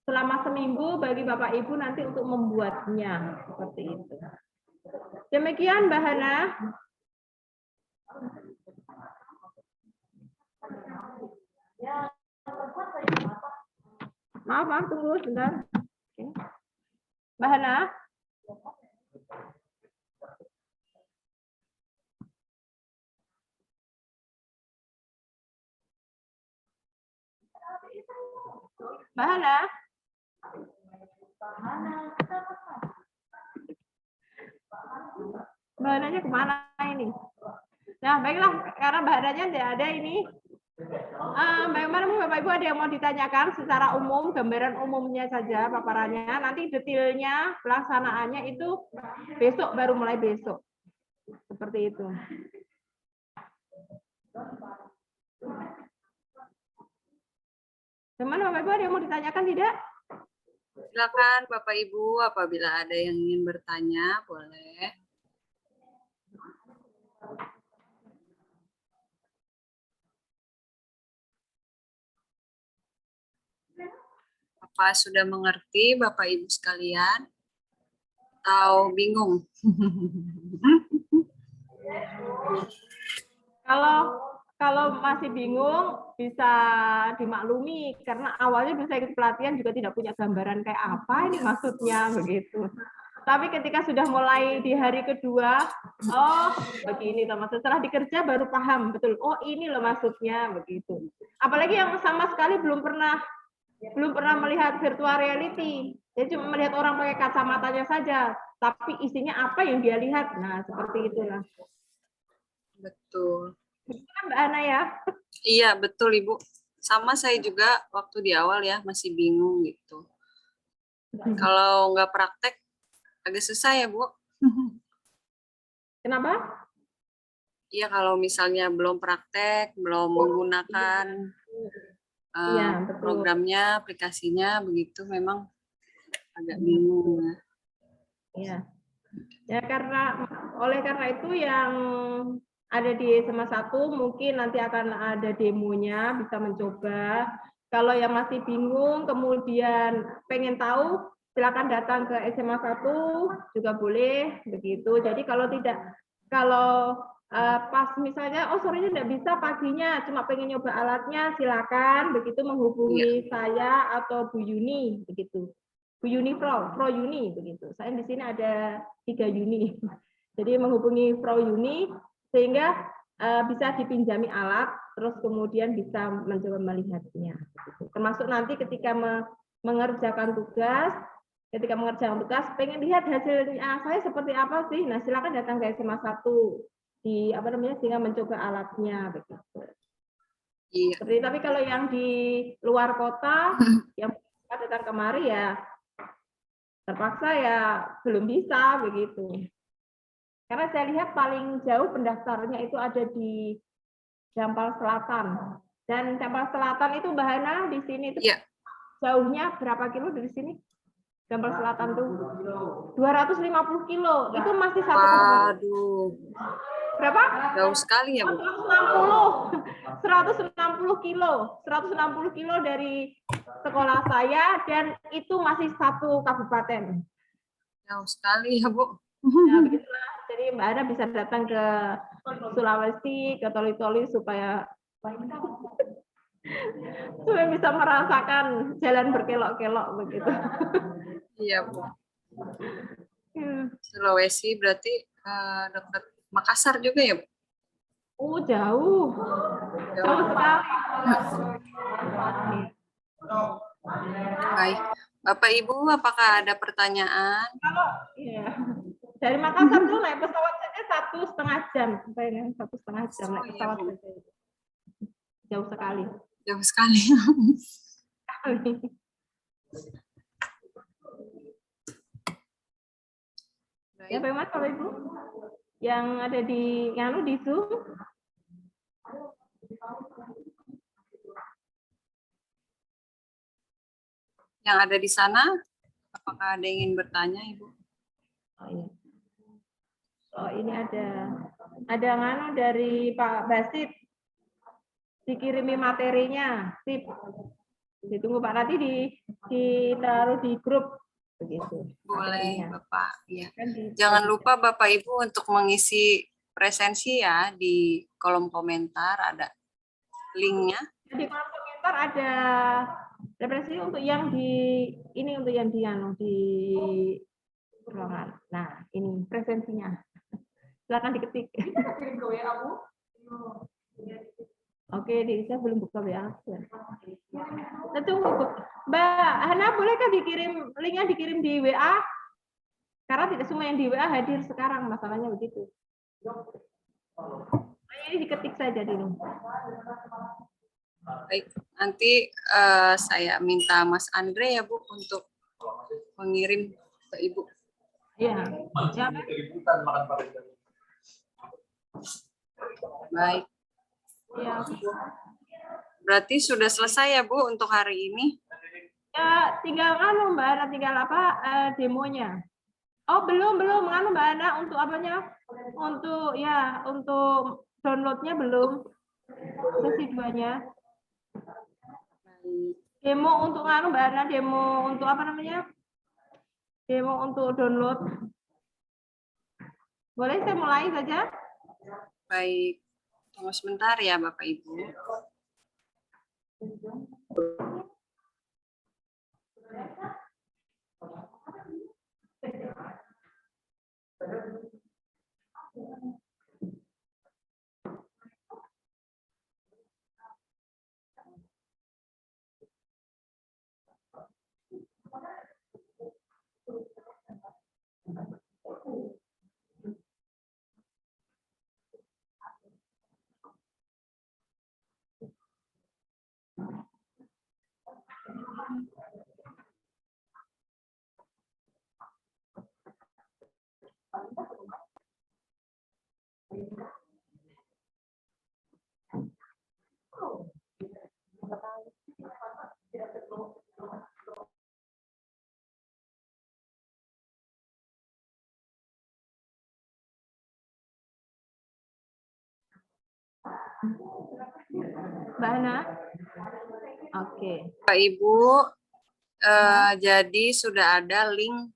selama seminggu bagi Bapak Ibu nanti untuk membuatnya seperti itu. Demikian Mbak Hana. Maaf, tunggu sebentar. Mbak Hana. Mbak Hana. Mbak Hananya kemana ini? Nah, baiklah, karena Mbak Hananya tidak ada ini. Bagaimana Bapak Ibu ada yang mau ditanyakan secara umum, gambaran umumnya saja paparannya. Nanti detailnya, pelaksanaannya itu besok, baru mulai besok. Seperti itu. Gimana Bapak Ibu ada yang mau ditanyakan tidak? Silakan Bapak Ibu, apabila ada yang ingin bertanya, boleh. Apa sudah mengerti Bapak Ibu sekalian? Atau bingung? Kalau masih bingung bisa dimaklumi karena awalnya bisa ikut pelatihan juga tidak punya gambaran kayak apa ini maksudnya begitu. Tapi ketika sudah mulai di hari kedua, oh begini maksud setelah dikerja baru paham betul. Oh ini loh maksudnya begitu. Apalagi yang sama sekali belum pernah melihat virtual reality. Jadi cuma melihat orang pakai kacamatanya saja, tapi isinya apa yang dia lihat. Nah, seperti itulah. Betul. Betul Mbak Ana ya? Iya, betul Ibu. Sama saya juga waktu di awal ya masih bingung gitu. Kalau nggak praktek agak susah ya, Bu. Kenapa? Iya, kalau misalnya belum praktek, belum menggunakan programnya, aplikasinya begitu memang agak bingung ya. Iya. Ya oleh karena itu yang ada di SMA 1 mungkin nanti akan ada demonya, bisa mencoba. Kalau yang masih bingung kemudian pengen tahu silakan datang ke SMA 1 juga boleh begitu. Jadi kalau pas misalnya sorenya tidak bisa paginya cuma pengen nyoba alatnya silakan begitu menghubungi saya atau Bu Yuni begitu. Bu Yuni Pro Yuni begitu. Saya di sini ada 3 Yuni. Jadi menghubungi Pro Yuni sehingga bisa dipinjami alat terus kemudian bisa mencoba melihatnya. Termasuk nanti ketika mengerjakan tugas, pengen lihat hasilnya saya seperti apa sih. Nah, silakan datang ke SMA 1 sehingga mencoba alatnya begitu. Iya. Tapi kalau yang di luar kota yang datang kemari ya terpaksa ya belum bisa begitu. Karena saya lihat paling jauh pendaftarnya itu ada di Jampal Selatan. Dan Jampal Selatan itu Mbak Hana di sini itu jauhnya berapa kilo dari sini? Jampal Selatan tuh 250 kilo. Itu masih satu kabupaten. Berapa? Jauh sekali ya, Bu. 160 kilo. 160 kilo dari sekolah saya dan itu masih satu kabupaten. Jauh sekali ya, Bu. Nah, begitulah. Jadi Mbak Ana bisa datang ke Sulawesi, ke Toli-Toli supaya bisa merasakan jalan berkelok-kelok begitu. Iya, Bu. Sulawesi berarti dekat Makassar juga ya, Bu? Jauh. Jauh sekali. Baik. Bapak Ibu, apakah ada pertanyaan? Iya. Dari Makassar tuh naik pesawat saja 1,5 jam. Bayangin 1,5 jam naik Oh, iya, pesawat Bu. saja. Jauh sekali. Jauh sekali. Ya, Baik. Mas, Bapak Ibu yang ada di di Zoom. Yang ada di sana, apakah ada yang ingin bertanya, Ibu? Oh iya. Oh, ini ada dari Pak Basit. Dikirimi materinya. Sip. Ditunggu Pak, nanti ditaruh di grup begitu. Boleh, materinya. Bapak. Ya. Kan Jangan lupa Bapak Ibu untuk mengisi presensi ya di kolom komentar ada linknya. di kolom komentar ada referensi untuk yang di ruangan. Nah, ini presensinya. Silakan diketik. Oke, saya belum buka WA. Tunggu, Mbak Hana, bolehkah linknya dikirim di WA? Karena tidak semua yang di WA hadir sekarang, masalahnya begitu. Ini diketik saja dulu. Baik, nanti saya minta Mas Andre ya Bu untuk mengirim ke Ibu. Iya. Ya, Baik. ya. Berarti sudah selesai ya Bu untuk hari ini? Ya, tinggal Mbak Ana, tinggal demonya. Oh, belum Mbak Ana, untuk apanya? Untuk downloadnya belum. Sesi 2-nya. Demo untuk Mbak Ana, demo untuk apa namanya? Demo untuk download. Boleh saya mulai saja? Baik. Tunggu sebentar ya Bapak Ibu. Mbak Ana? Oke. Bapak Ibu, jadi sudah ada link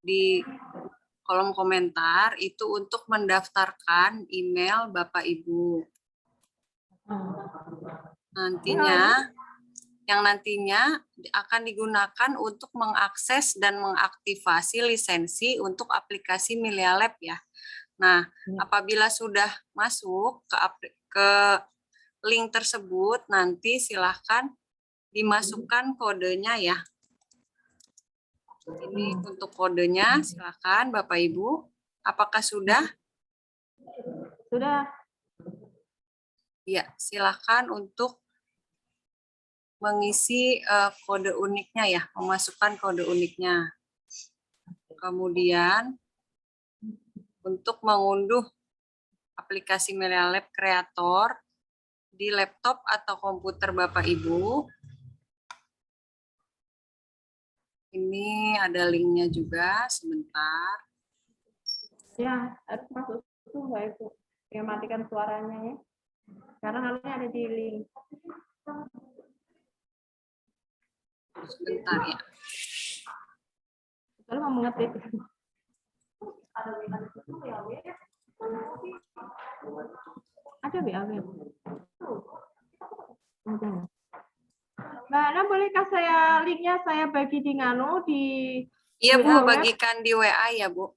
di kolom komentar itu untuk mendaftarkan email Bapak Ibu. Yang nantinya akan digunakan untuk mengakses dan mengaktifasi lisensi untuk aplikasi Milialab ya. Nah, apabila sudah masuk ke link tersebut, nanti silahkan dimasukkan kodenya ya. Ini untuk kodenya, silahkan Bapak Ibu. Apakah sudah? Sudah. Ya, silahkan untuk mengisi kode uniknya ya, memasukkan kode uniknya. Kemudian untuk mengunduh aplikasi Milialab Creator di laptop atau komputer Bapak Ibu. Ini ada linknya juga, sebentar. Ya, harus masuk itu Mbak Ibu. Ya, matikan suaranya ya. Karena harusnya ada di link. Sebentar ya. Kalau mau mengetik. Ada WA. Mbak Ana, bolehkah linknya saya bagi di Iya Bu, WA? bagikan di WA ya Bu.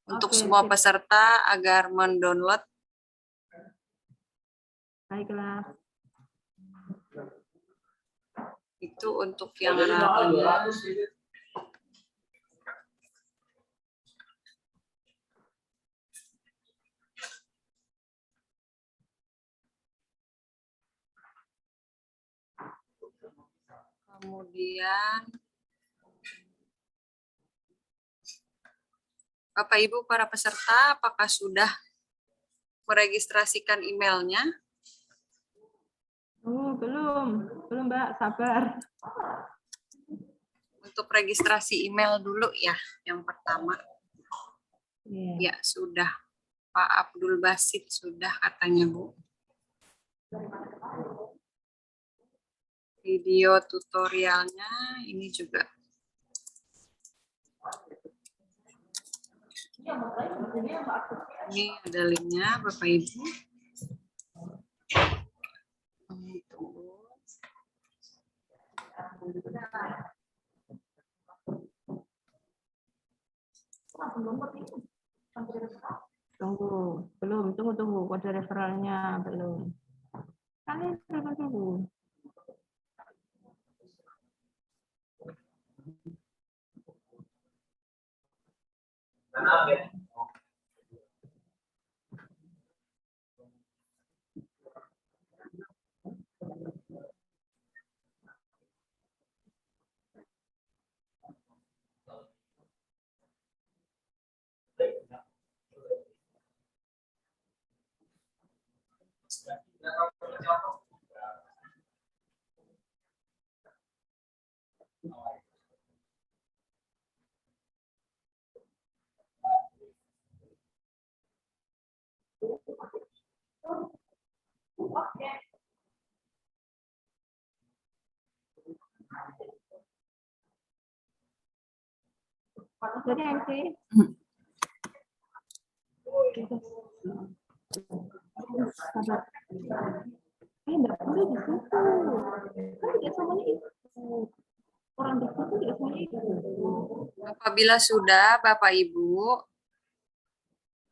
Untuk Oke, semua sip. peserta agar mendownload. Baiklah. Itu untuk yang raganya. Kemudian Bapak Ibu para peserta, apakah sudah meregistrasikan emailnya? Belum Mbak, sabar. Untuk registrasi email dulu ya, yang pertama. Ya, sudah. Pak Abdul Basit sudah katanya, Bu. Video tutorialnya ini juga. Ini ada linknya, Bapak Ibu. Tunggu, kode referralnya belum. Kalian dulu. Jadi MC. Sabar. Enggak boleh di situ. Kan tidak semuanya itu. Orang di situ tidak semuanya itu. Apabila sudah, Bapak Ibu,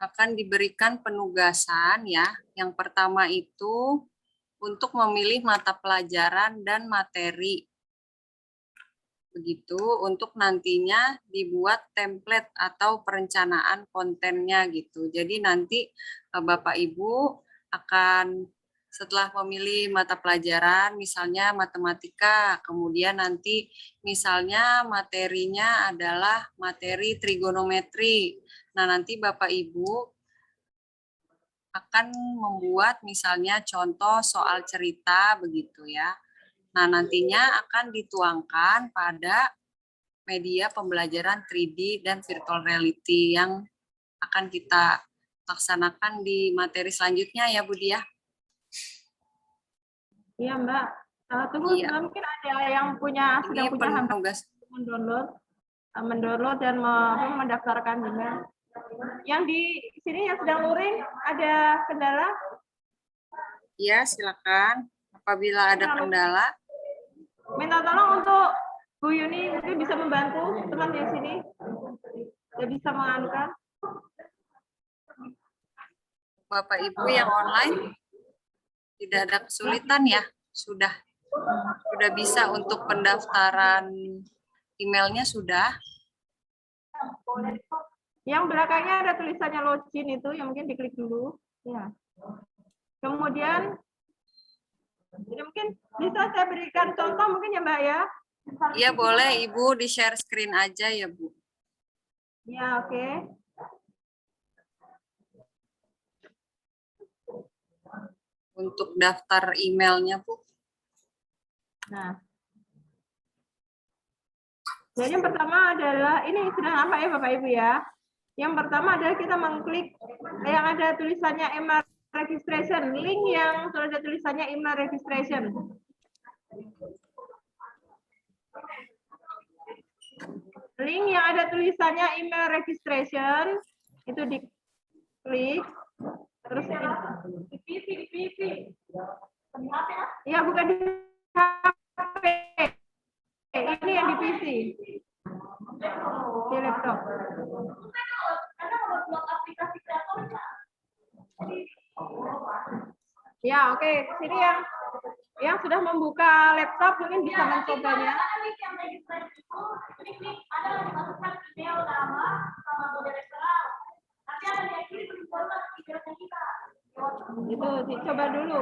akan diberikan penugasan ya. Yang pertama itu untuk memilih mata pelajaran dan materi. Begitu, untuk nantinya dibuat template atau perencanaan kontennya gitu. Jadi nanti Bapak Ibu akan setelah memilih mata pelajaran, misalnya matematika, kemudian nanti misalnya materinya adalah materi trigonometri. Nah, nanti Bapak Ibu akan membuat misalnya contoh soal cerita begitu ya. Nah, nantinya akan dituangkan pada media pembelajaran 3D dan virtual reality yang akan kita laksanakan di materi selanjutnya ya, Bu Dia. Iya, Mbak. Tunggu, Iya. mungkin ada yang sedang punya hambatan mendownload dan mendaftarkan juga. Yang di sini yang sedang luring ada kendala? Iya, silakan. Apabila ada kendala, minta tolong untuk Bu Yuni mungkin bisa membantu teman di sini. Dia bisa menganukan. Bapak Ibu yang online tidak ada kesulitan ya, sudah bisa untuk pendaftaran emailnya sudah. Yang belakangnya ada tulisannya login itu yang mungkin diklik dulu. Ya. Kemudian ini mungkin bisa saya berikan contoh mungkin ya Mbak ya. Iya boleh Ibu di share screen aja ya Bu. Ya oke. Untuk daftar emailnya Bu. Nah. Jadi yang pertama adalah ini sudah nampak ya Bapak Ibu ya. Yang pertama adalah kita mengklik yang ada tulisannya email registration, link yang sudah ada tulisannya email registration. Link yang ada tulisannya email registration itu diklik, terus di PC. Ya bukan di HP, ini yang di PC, di laptop. Ya, oke. Sini yang Yang sudah membuka laptop mungkin bisa mencobanya. Itu dicoba dulu.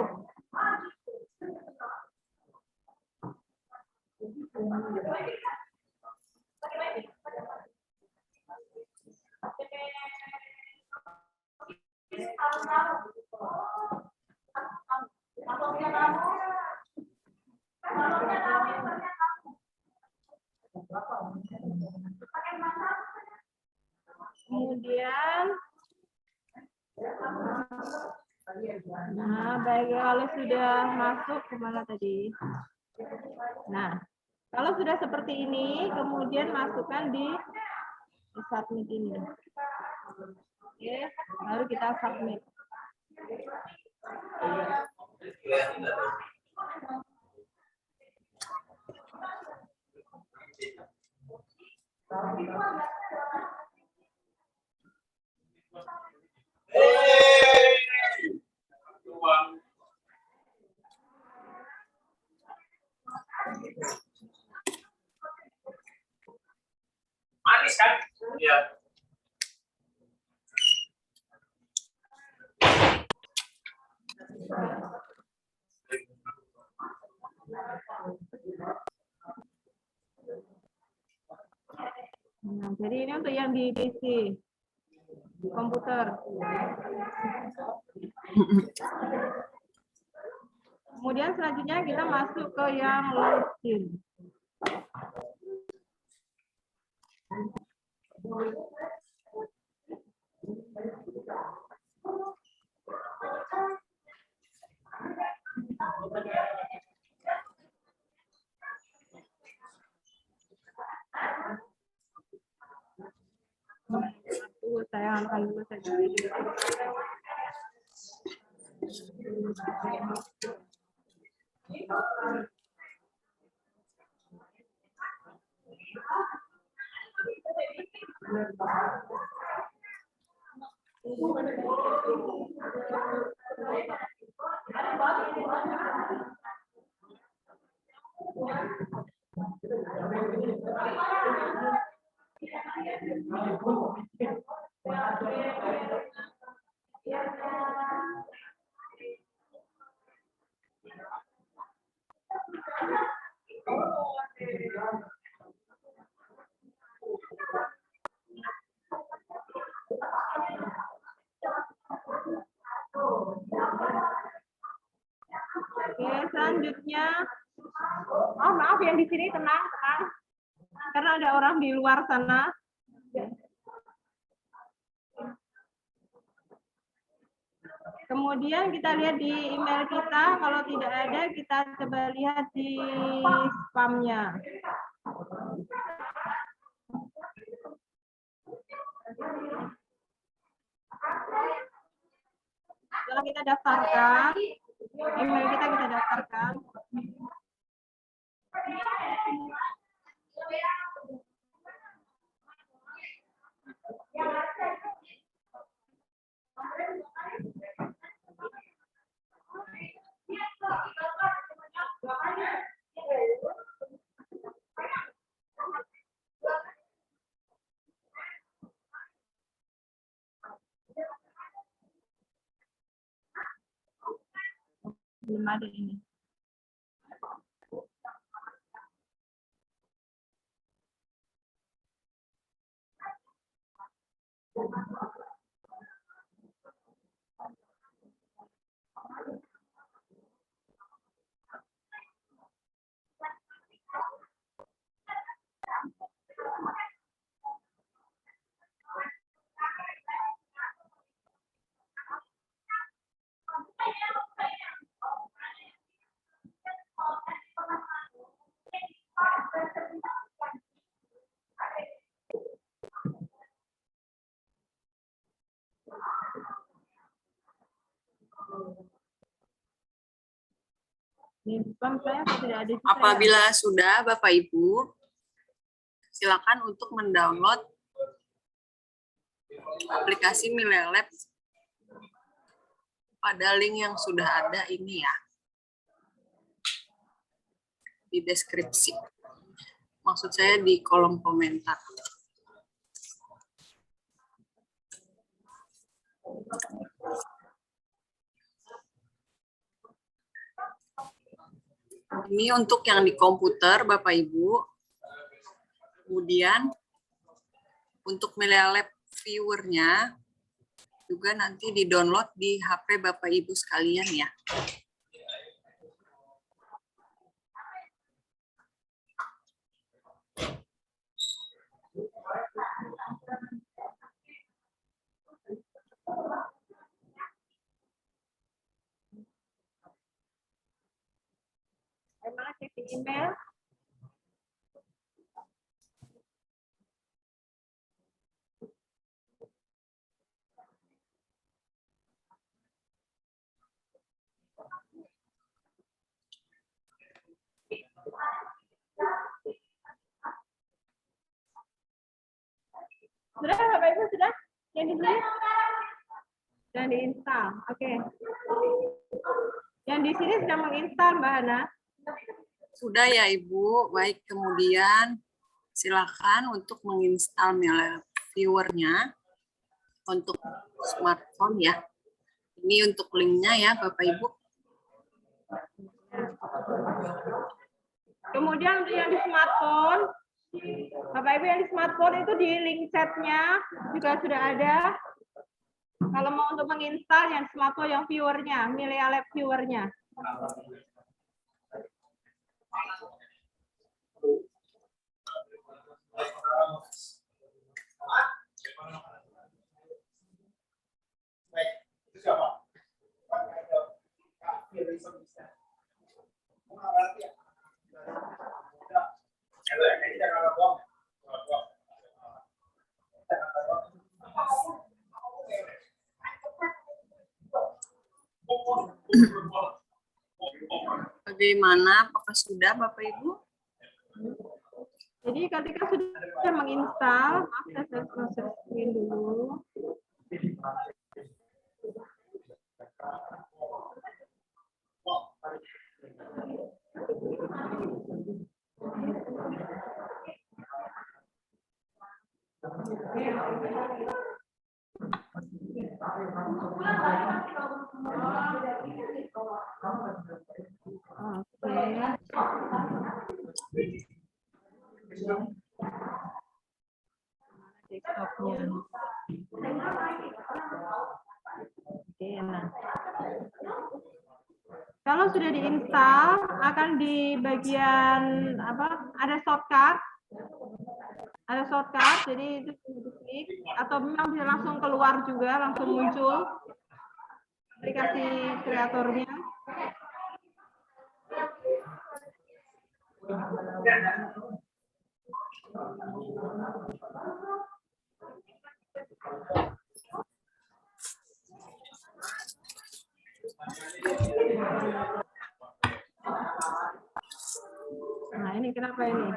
Kemudian, nah baik, kalau sudah masuk kemana tadi? Nah, kalau sudah seperti ini, kemudian masukkan di submit ini. Oke, baru kita submit. Manis kan? Iya. Nah, jadi ini untuk yang di PC komputer. Kemudian selanjutnya kita masuk ke yang login. Saya akan dulu saja. Oke, selanjutnya, oh maaf yang di sini tenang, karena ada orang di luar sana. Kemudian kita lihat di email kita, kalau tidak ada kita coba lihat di spamnya. Setelah kita daftarkan, email kita daftarkan. Belum ada ini. Di spam saya tidak ada. Apabila sudah, Bapak Ibu, silakan untuk mendownload aplikasi Milelab pada link yang sudah ada ini ya. di deskripsi. Maksud saya di kolom komentar. Ini untuk yang di komputer, Bapak Ibu. Kemudian untuk Milea Lab viewer-nya juga nanti di-download di HP Bapak Ibu sekalian ya. Bagaimana cek di email? Sudah, Bapak Ibu, sudah? Yang di sini? Dan diinstal. Oke. Yang di sini sedang menginstal, Mbak Hana. Sudah ya Ibu, baik, kemudian silakan untuk menginstal Milea Lab viewer-nya untuk smartphone ya. Ini untuk linknya ya Bapak Ibu. Kemudian untuk yang di smartphone, Bapak Ibu yang di smartphone itu di link chat-nya juga sudah ada. Kalau mau untuk menginstal yang smartphone yang viewer-nya, Milea Lab viewer-nya. Bagaimana? Apakah sudah Bapak Ibu? Jadi ketika sudah menginstal, maaf saya share screen dulu. Desktopnya. Oke, nah. Kalau sudah diinstal, akan di bagian apa? Ada shortcut. Ada shortcut, jadi itu klik atau memang bisa langsung keluar juga, langsung muncul aplikasi kreatornya. Nah, ini kenapa ini?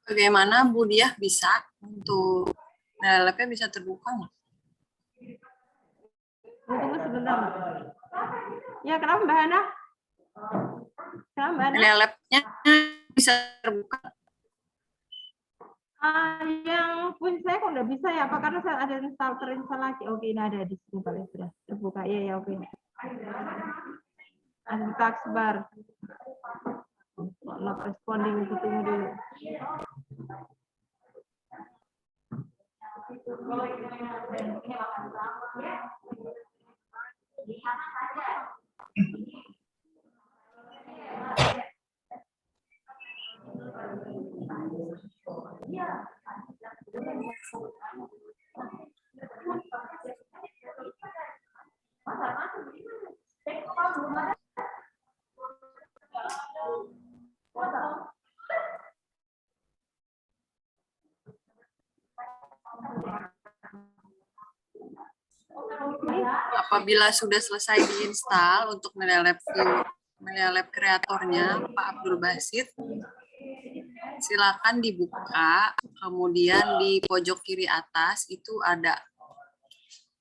Bagaimana Bu Diah bisa untuk Lab-nya bisa terbuka nggak? Tunggu sebentar, Mbak. Ya, kenapa Mbak Hana? Kenapa Mbak Hana? Lab-nya bisa terbuka. Yang punya saya kok nggak bisa ya, apa karena saya ada terinstall lagi? Oke, ini ada di sini paling sudah terbuka. Iya ya, oke. Ada taskbar. Not responding, tunggu dulu. apabila sudah selesai diinstal untuk MediaLab View, MediaLab kreatornya Pak Abdul Basit, silakan dibuka, kemudian di pojok kiri atas itu ada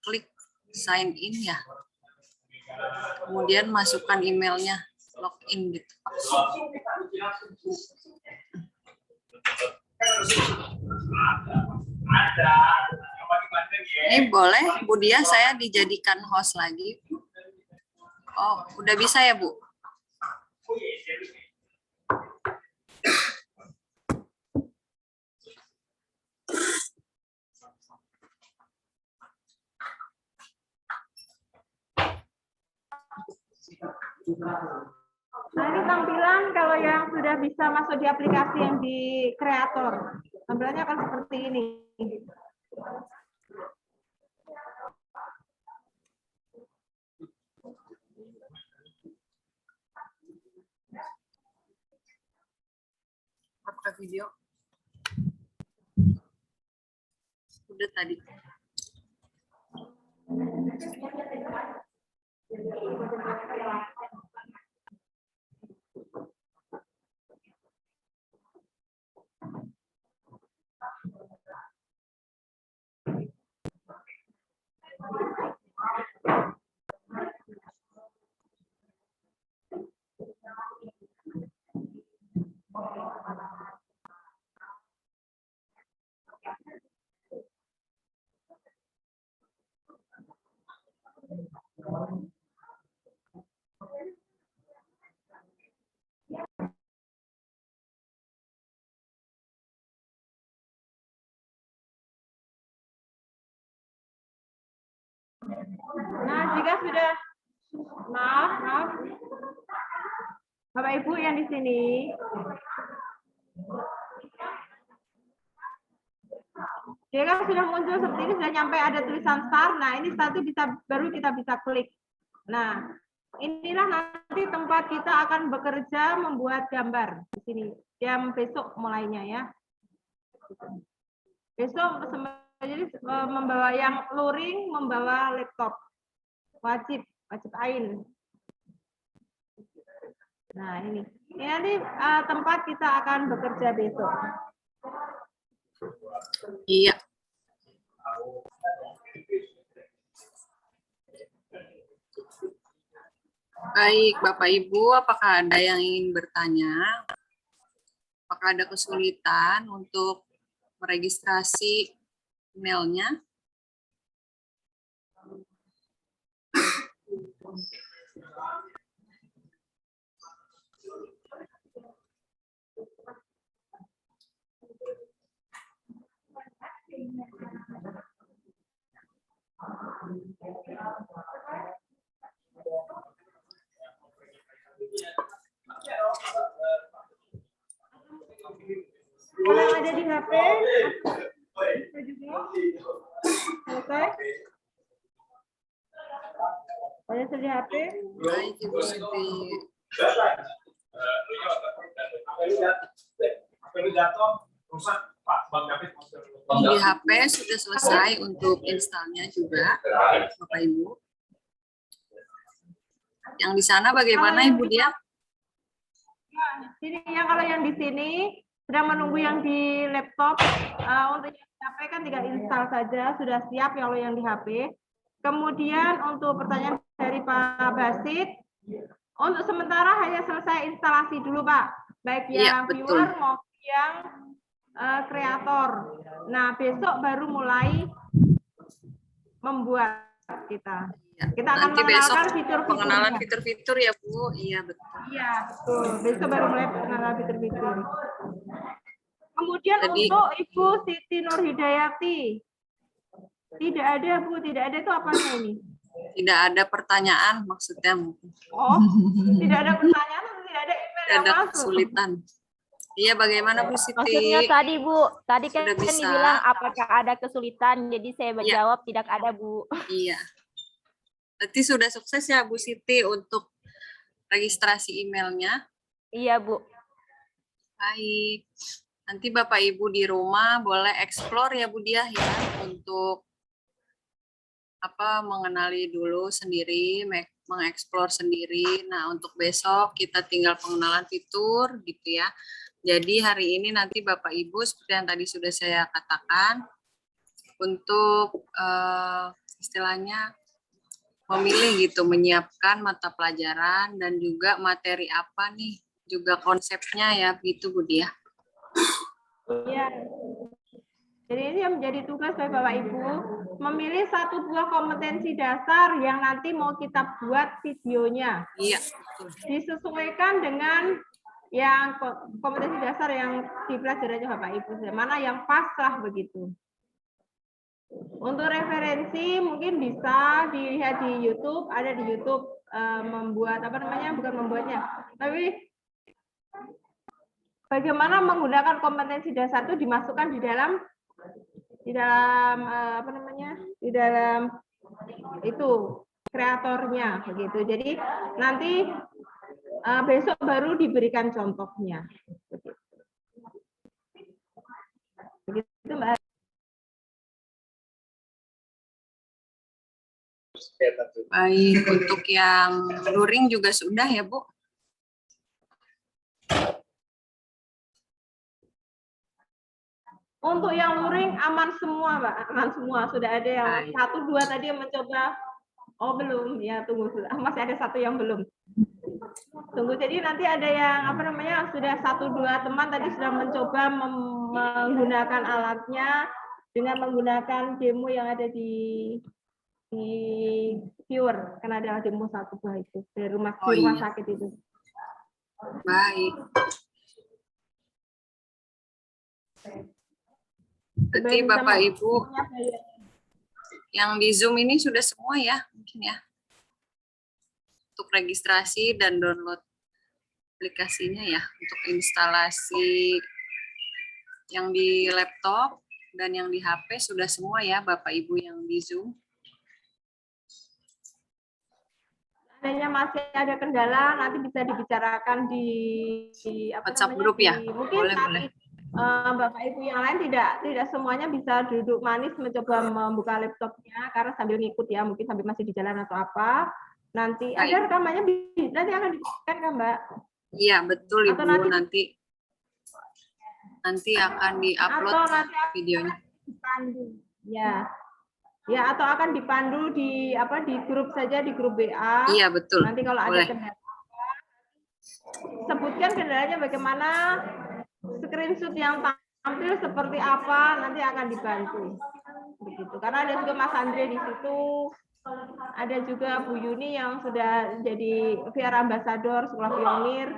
klik sign in ya. Kemudian masukkan emailnya, login gitu. Ini boleh Bu Dia saya dijadikan host lagi. Oh, udah bisa ya Bu? Nah, ini tampilan kalau yang sudah bisa masuk di aplikasi yang di kreator. Tampilannya akan seperti ini. Apakah video? Udah tadi. Nah, jika sudah, maaf, Bapak Ibu yang di sini, jika sudah muncul seperti ini, sudah nyampe ada tulisan start, nah ini satu baru kita bisa klik. Nah, inilah nanti tempat kita akan bekerja membuat gambar di sini. Jam besok mulainya ya. Besok jadi membawa yang luring, membawa laptop. Wajib AIN. Nah, ini nanti tempat kita akan bekerja besok. Iya. Baik, Bapak Ibu, apakah ada yang ingin bertanya? Apakah ada kesulitan untuk meregistrasi emailnya? Kalau ada di HP, bisa juga. Selesai. Ada di HP. Baik, Ibu Siti. Di HP sudah selesai untuk installnya juga, Bapak Ibu. Yang di sana bagaimana Ibu Dia? Sini ya, kalau yang di sini sedang menunggu yang di laptop, untuk yang di HP kan tinggal install saja, sudah siap kalau yang di HP. Kemudian untuk pertanyaan dari Pak Basit, untuk sementara hanya selesai instalasi dulu Pak, baik yang viewer maupun yang kreator. Nah, besok baru mulai membuat kita. Kita akan nanti besok pengenalan fitur-fiturnya. fitur-fitur ya Bu. Iya betul. Iya betul. Besok baru mulai pengenalan fitur-fitur. Kemudian Tadi, untuk Ibu Siti Nurhidayati, tidak ada Bu, tidak ada itu apa ini? tidak ada pertanyaan maksudnya mungkin. Oh, tidak ada pertanyaan, tidak ada email Tidak yang ada masuk. kesulitan. Iya, bagaimana Bu Siti? Maksudnya tadi Bu, tadi kan Sudah bisa. dibilang apakah ada kesulitan, jadi saya Iya. menjawab tidak ada Bu. Iya. Berarti sudah sukses ya Bu Siti untuk registrasi emailnya. Iya Bu. Baik. Nanti Bapak Ibu di rumah boleh explore ya Bu Diah ya untuk mengenali dulu sendiri, mengeksplor sendiri. Nah, untuk besok kita tinggal pengenalan fitur gitu ya. Jadi hari ini nanti Bapak Ibu seperti yang tadi sudah saya katakan, untuk istilahnya memilih gitu, menyiapkan mata pelajaran dan juga materi apa nih, juga konsepnya ya, gitu Bu Dia. Ya. Jadi ini yang menjadi tugas bagi Bapak Ibu, memilih satu buah kompetensi dasar yang nanti mau kita buat videonya. Iya. Disesuaikan dengan yang kompetensi dasar yang dipelajari Bapak Ibu, mana yang pas lah begitu. Untuk referensi mungkin bisa dilihat di YouTube, ada di YouTube membuat apa namanya, bukan membuatnya, tapi bagaimana menggunakan kompetensi dasar itu dimasukkan di dalam apa namanya, di dalam itu kreatornya begitu. Jadi nanti besok baru diberikan contohnya. Begitu Mbak. Baik, untuk yang luring juga sudah ya Bu? Untuk yang luring aman semua, Mbak. Aman semua. Sudah ada yang Baik. 1, 2 tadi yang mencoba. Oh, belum. Ya, tunggu. Masih ada 1 yang belum. Tunggu. Jadi nanti ada yang apa namanya, sudah 1, 2 teman tadi sudah mencoba menggunakan alatnya dengan menggunakan demo yang ada di viewer. Karena ada demo 1 buah itu dari rumah sakit itu. Baik. Berarti Bapak Ibu yang di Zoom ini sudah semua ya, mungkin ya, untuk registrasi dan download aplikasinya ya, untuk instalasi yang di laptop dan yang di HP sudah semua ya Bapak Ibu yang di Zoom. Seandainya masih ada kendala, nanti bisa dibicarakan di apa WhatsApp namanya, grup ya? Mungkin Boleh. Bapak Ibu yang lain tidak semuanya bisa duduk manis mencoba membuka laptopnya karena sambil ngikut ya, mungkin sambil masih di jalan atau apa. Nanti Baik. ada rekamannya, nanti akan diberikan kan Mbak? Iya betul Ibu, atau nanti akan diupload videonya. Dipandu. Ya, atau akan dipandu di apa, di grup saja, di grup WA. Iya betul. Nanti kalau boleh. ada kendala, sebutkan kendalanya bagaimana, screenshot yang tampil seperti apa, nanti akan dibantu. Begitu. Karena ada juga Mas Andre di situ, ada juga Bu Yuni yang sudah jadi VR Ambassador Sekolah Pionir.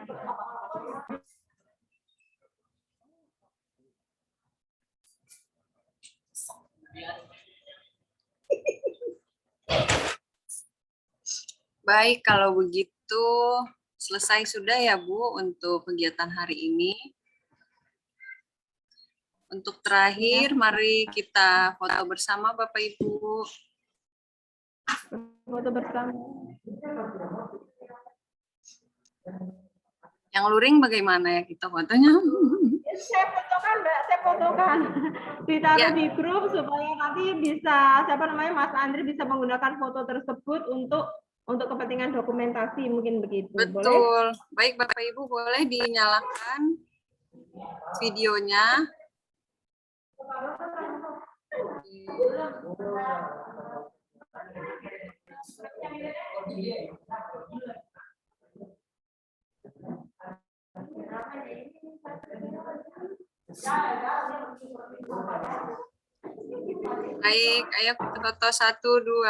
Baik, kalau begitu selesai sudah ya Bu untuk kegiatan hari ini. Untuk terakhir, mari kita foto bersama Bapak Ibu. Foto bersama. Yang luring bagaimana ya kita fotonya? Saya fotokan Mbak, saya fotokan. Ditaruh Ya. di grup supaya nanti bisa, siapa namanya, Mas Andri bisa menggunakan foto tersebut untuk kepentingan dokumentasi, mungkin begitu. Betul. Boleh? Baik Bapak Ibu, boleh dinyalakan videonya. Baik, ayo kita foto 1, 2.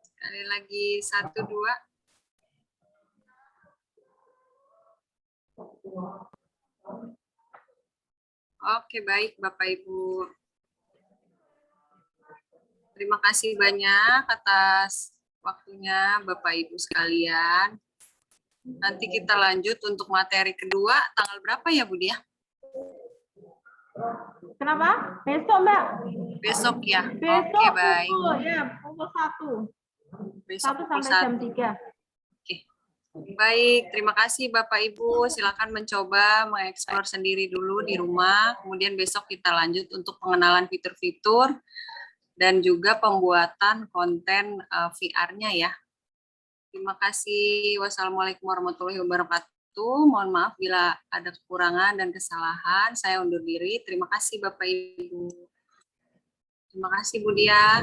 Sekali lagi 1, 2. Oke, baik Bapak Ibu. Terima kasih banyak atas waktunya Bapak Ibu sekalian. Nanti kita lanjut untuk materi kedua tanggal berapa ya Bu Dia? Kenapa? Besok Mbak. Besok ya. Besok Oke, baik. pukul 1. Besok 1 pukul sampai jam 1. 3. Oke. Baik, terima kasih Bapak Ibu. Silakan mencoba mengeksplor sendiri dulu di rumah. Kemudian besok kita lanjut untuk pengenalan fitur-fitur dan juga pembuatan konten VR-nya ya. Terima kasih. Wassalamualaikum warahmatullahi wabarakatuh. Mohon maaf bila ada kekurangan dan kesalahan. Saya undur diri. Terima kasih Bapak Ibu. Terima kasih Bu Dia.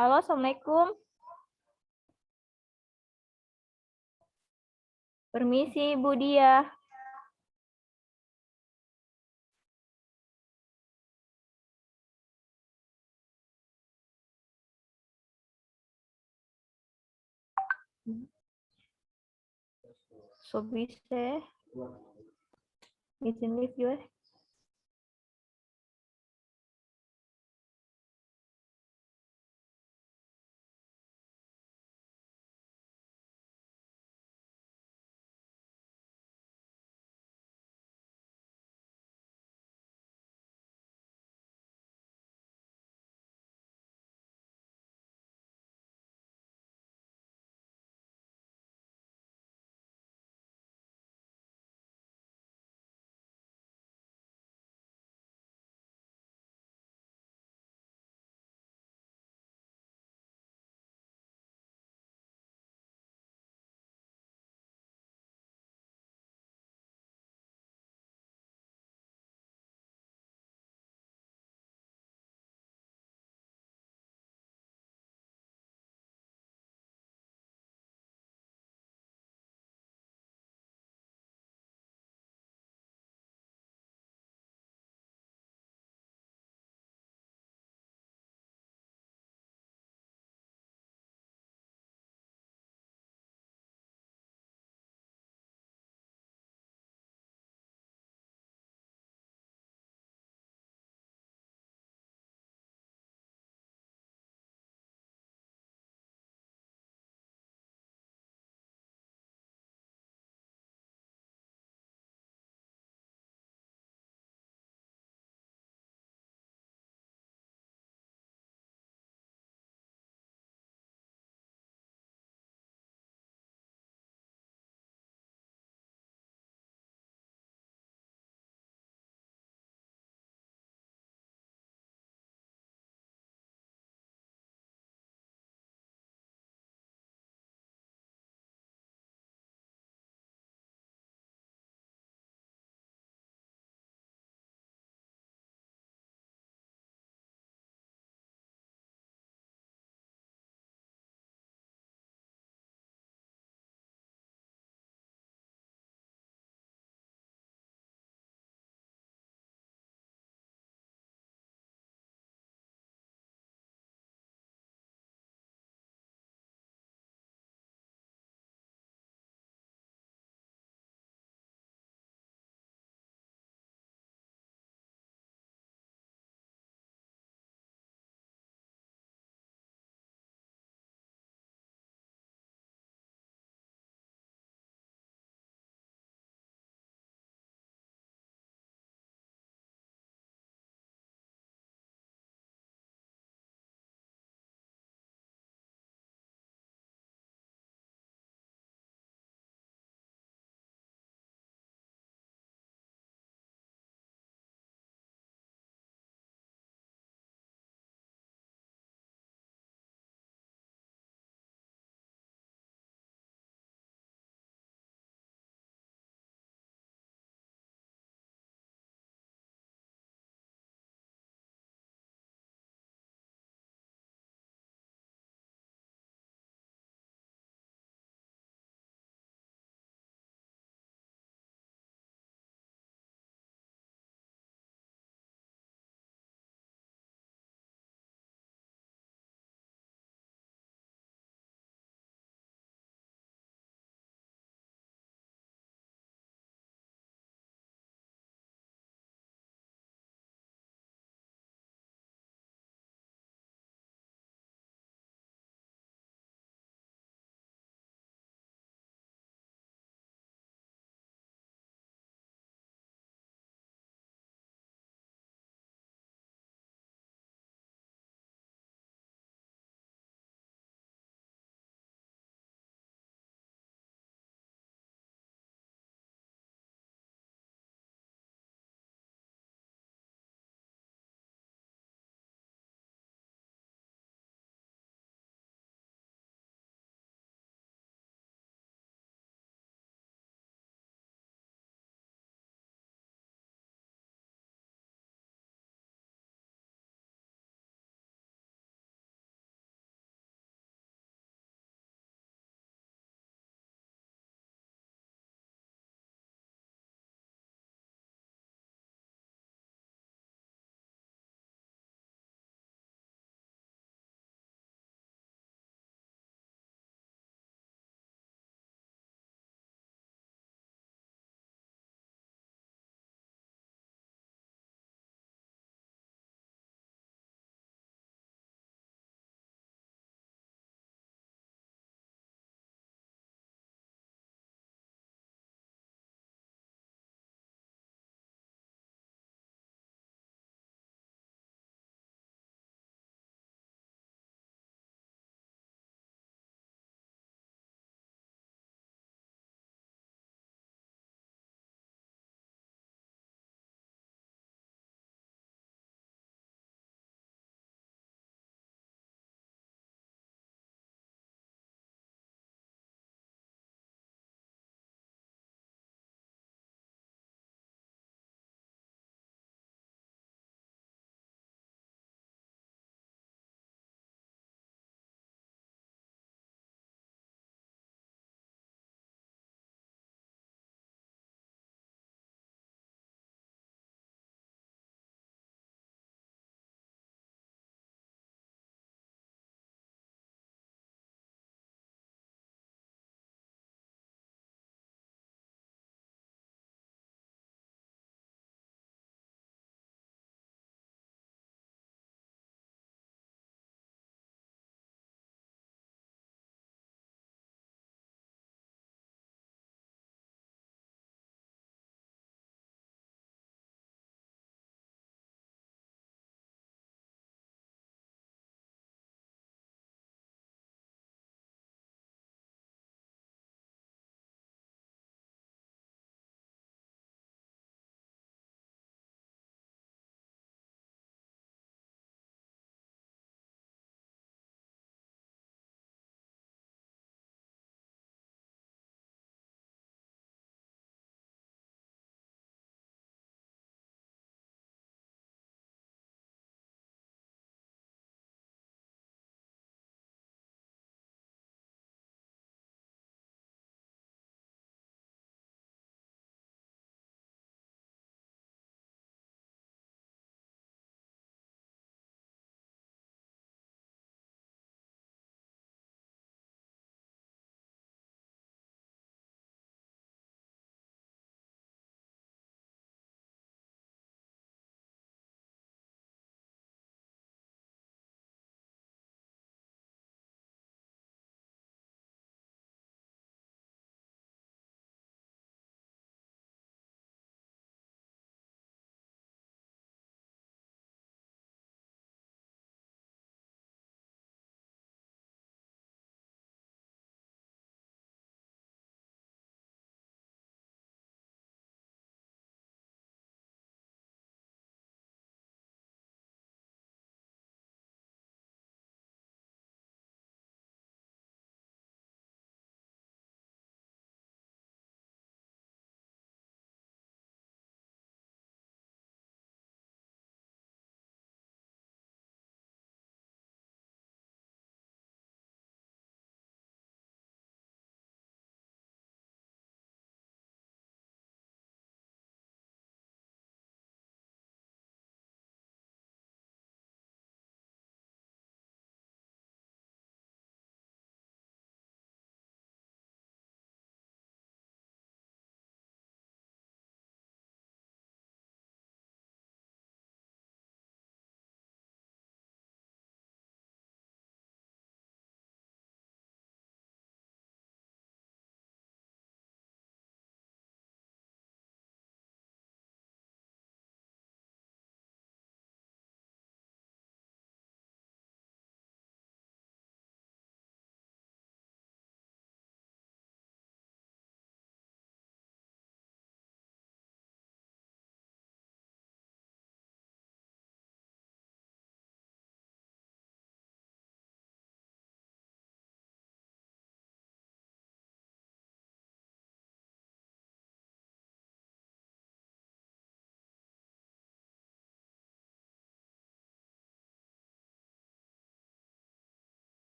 Halo, Assalamualaikum. Permisi, Bu Dia. So bisa izin live ya.